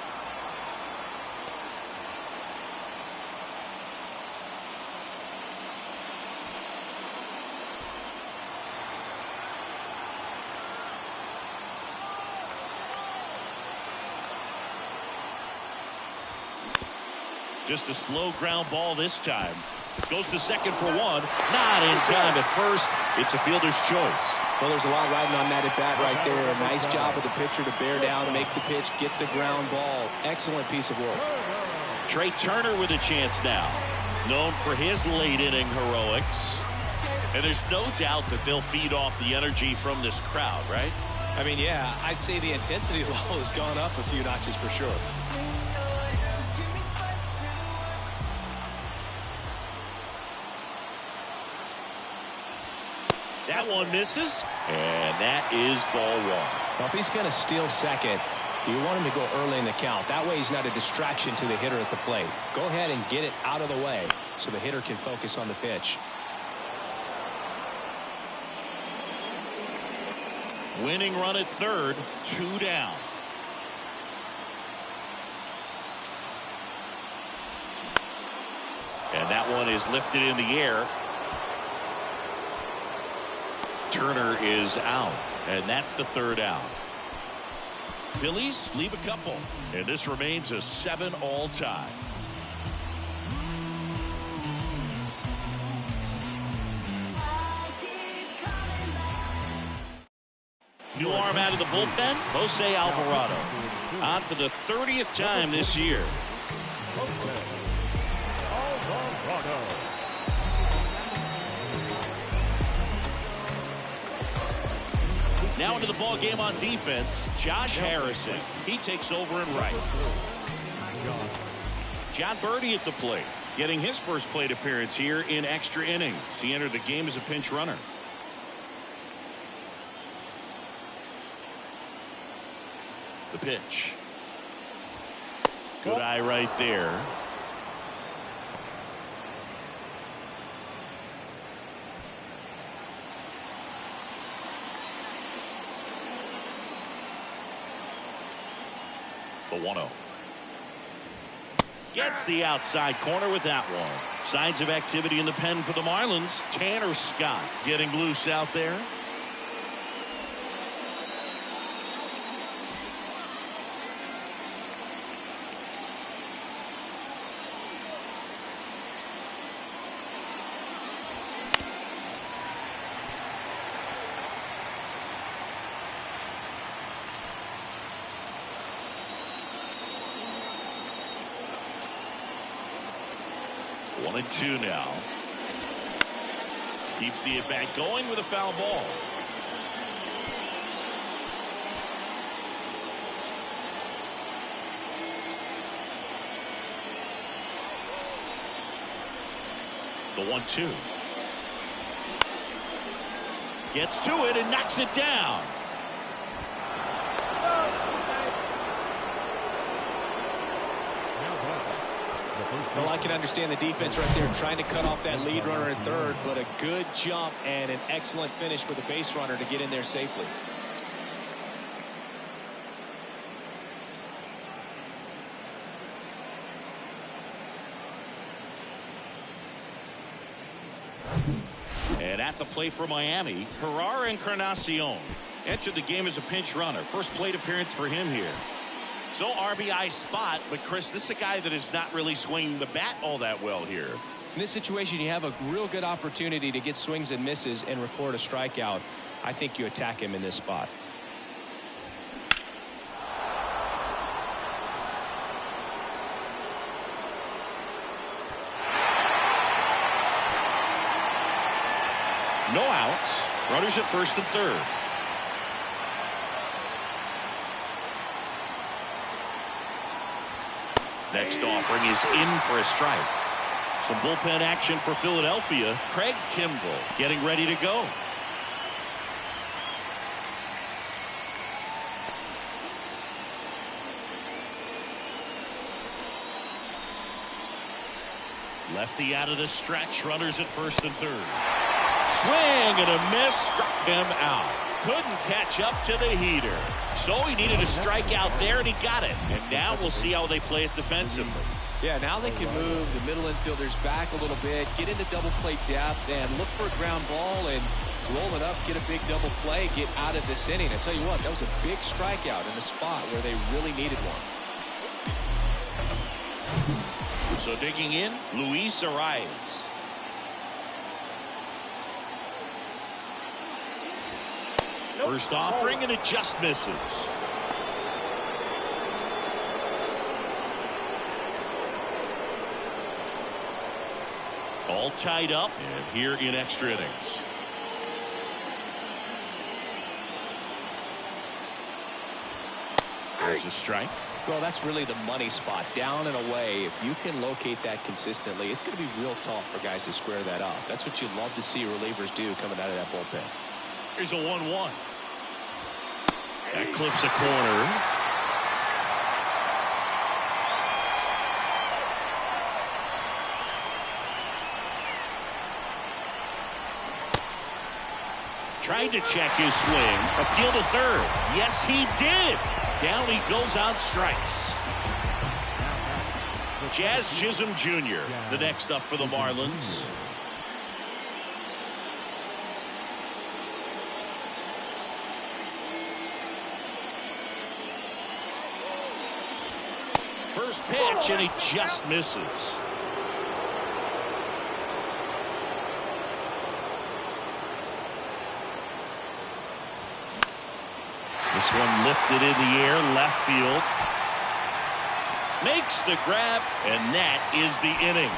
Just a slow ground ball this time. Goes to second for 1. Not in time at first. It's a fielder's choice. Well, there's a lot riding on that at bat right there. A nice job of the pitcher to bear down, make the pitch, get the ground ball. Excellent piece of work. Trey Turner with a chance now. Known for his late inning heroics. And there's no doubt that they'll feed off the energy from this crowd, right? I mean, yeah, I'd say the intensity level has gone up a few notches for sure. That one misses, and that is ball 1. Well, if he's going to steal second, you want him to go early in the count. That way he's not a distraction to the hitter at the plate. Go ahead and get it out of the way so the hitter can focus on the pitch. Winning run at third, 2 down. And that one is lifted in the air. Turner is out, and that's the 3rd out. Phillies leave a couple, and this remains a 7-all tie. New arm out of the bullpen, Jose Alvarado. On for the 30th time this year. Now into the ball game on defense, Josh Harrison. He takes over in right. John Birdie at the plate, getting his first plate appearance here in extra innings. He entered the game as a pinch runner. The pitch. Good eye right there. The 1-0. Gets the outside corner with that one. Signs of activity in the pen for the Marlins. Tanner Scott getting loose out there. One and 2 now. Keeps the at-bat going with a foul ball. The 1-2. Gets to it and knocks it down. Well, I can understand the defense right there trying to cut off that lead runner at third, but a good jump and an excellent finish for the base runner to get in there safely. And at the plate for Miami, Herrera Encarnacion entered the game as a pinch runner. First plate appearance for him here. So RBI spot, but Chris, this is a guy that is not really swinging the bat all that well here. In this situation, you have a real good opportunity to get swings and misses and record a strikeout. I think you attack him in this spot. No outs. Runners at first and third. Next offering is in for a strike. Some bullpen action for Philadelphia. Craig Kimbrell getting ready to go. Lefty out of the stretch. Runners at first and third. Swing and a miss. Struck him out. couldn't catch up to the heater. So he needed a strikeout there, and he got it. And now we'll see how they play it defensively. Yeah, now they can move the middle infielders back a little bit, get into double play depth, and look for a ground ball and roll it up, get a big double play, get out of this inning. I tell you what, that was a big strikeout in a spot where they really needed one. So digging in, Luis Arias. First offering, and it just misses. All tied up, and here in extra innings. There's a strike. Well, that's really the money spot, down and away. If you can locate that consistently, it's going to be real tough for guys to square that up. That's what you'd love to see relievers do coming out of that bullpen. Here's a 1-1. That clips a corner. Tried to check his swing. Appeal to third. Yes, he did. Down he goes on strikes. Jazz Chisholm Jr., the next up for the Marlins. First pitch, and he just misses. This one lifted in the air, left field. Makes the grab, and that is the inning.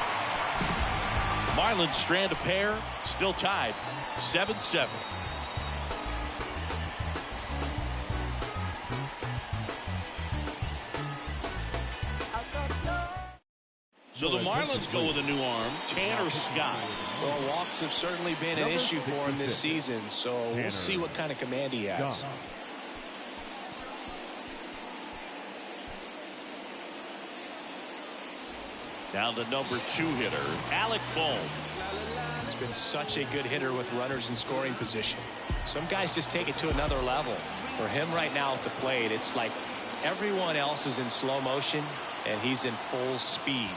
Marlins strand a pair, still tied, 7-7. So the Marlins go with a new arm, Tanner Scott. Well, walks have certainly been an issue for him this season, so we'll see what kind of command he has. Now the number 2 hitter, Alec Bohm. He's been such a good hitter with runners in scoring position. Some guys just take it to another level. For him right now at the plate, it's like everyone else is in slow motion, and he's in full speed.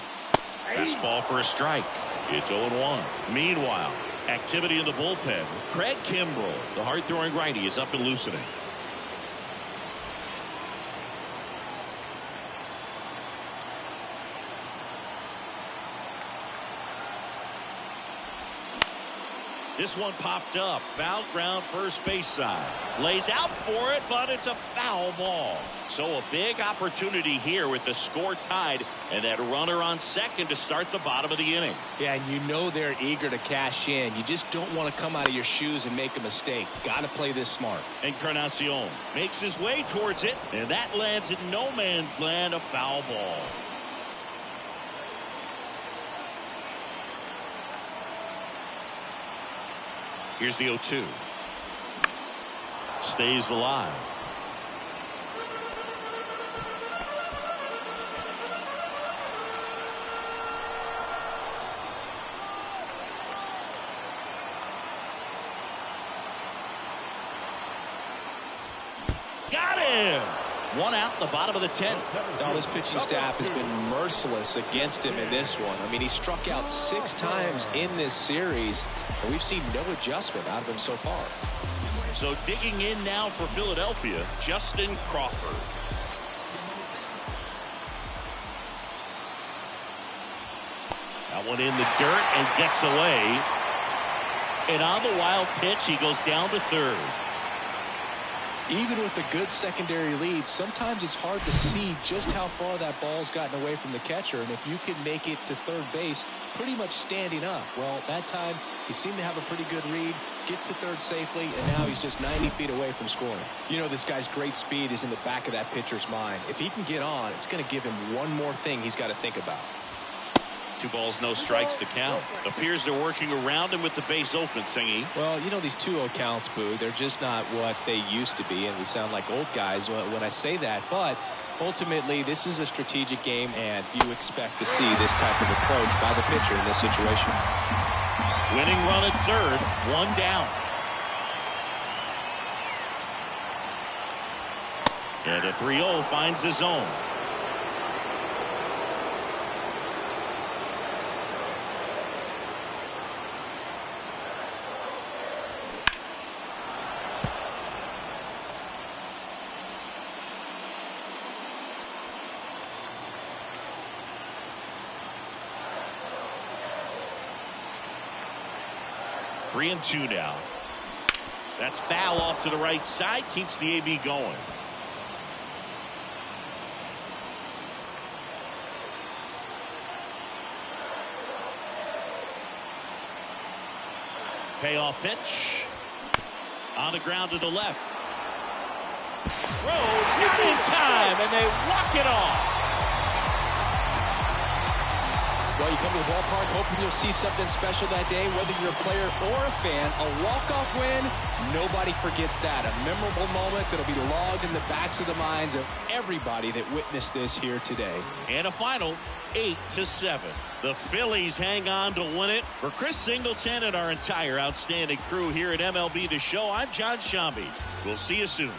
Fastball for a strike. It's 0-1. Meanwhile, activity in the bullpen. Craig Kimbrell, the hard-throwing righty, is up and loosening. This one popped up. Foul ground, first base side. Lays out for it, but it's a foul ball. So a big opportunity here with the score tied and that runner on second to start the bottom of the inning. Yeah, and you know they're eager to cash in. You just don't want to come out of your shoes and make a mistake. Got to play this smart. Encarnacion makes his way towards it, and that lands in no man's land, a foul ball. Here's the 0-2. Stays alive. Got him! One out in the bottom of the 10th. Now this pitching staff has been merciless against him in this one. I mean, he struck out 6 times in this series, and we've seen no adjustment out of him so far. So digging in now for Philadelphia, Justin Crawford. That one in the dirt and gets away. And on the wild pitch, he goes down to third. Even with a good secondary lead, sometimes it's hard to see just how far that ball's gotten away from the catcher. And if you can make it to third base pretty much standing up, well, that time he seemed to have a pretty good read, gets to third safely, and now he's just 90 feet away from scoring. You know, this guy's great speed is in the back of that pitcher's mind. If he can get on, it's going to give him one more thing he's got to think about. 2 balls, no strikes to count. Appears they're working around him with the base open, Singy. Well, you know, these 2-0 counts, Boo, they're just not what they used to be, and we sound like old guys when I say that. But ultimately, this is a strategic game, and you expect to see this type of approach by the pitcher in this situation. Winning run at third, 1 down. And a 3-0 finds the zone. Three and two now. That's foul off to the right side. Keeps the AB going. Payoff pitch. On the ground to the left. Throw not in time, and they walk it off. Well, you come to the ballpark hoping you'll see something special that day, whether you're a player or a fan. A walk-off win, nobody forgets that. A memorable moment that'll be logged in the backs of the minds of everybody that witnessed this here today. And a final 8-7. The Phillies hang on to win it. For Chris Singleton and our entire outstanding crew here at MLB The Show, I'm John Shambi. We'll see you soon.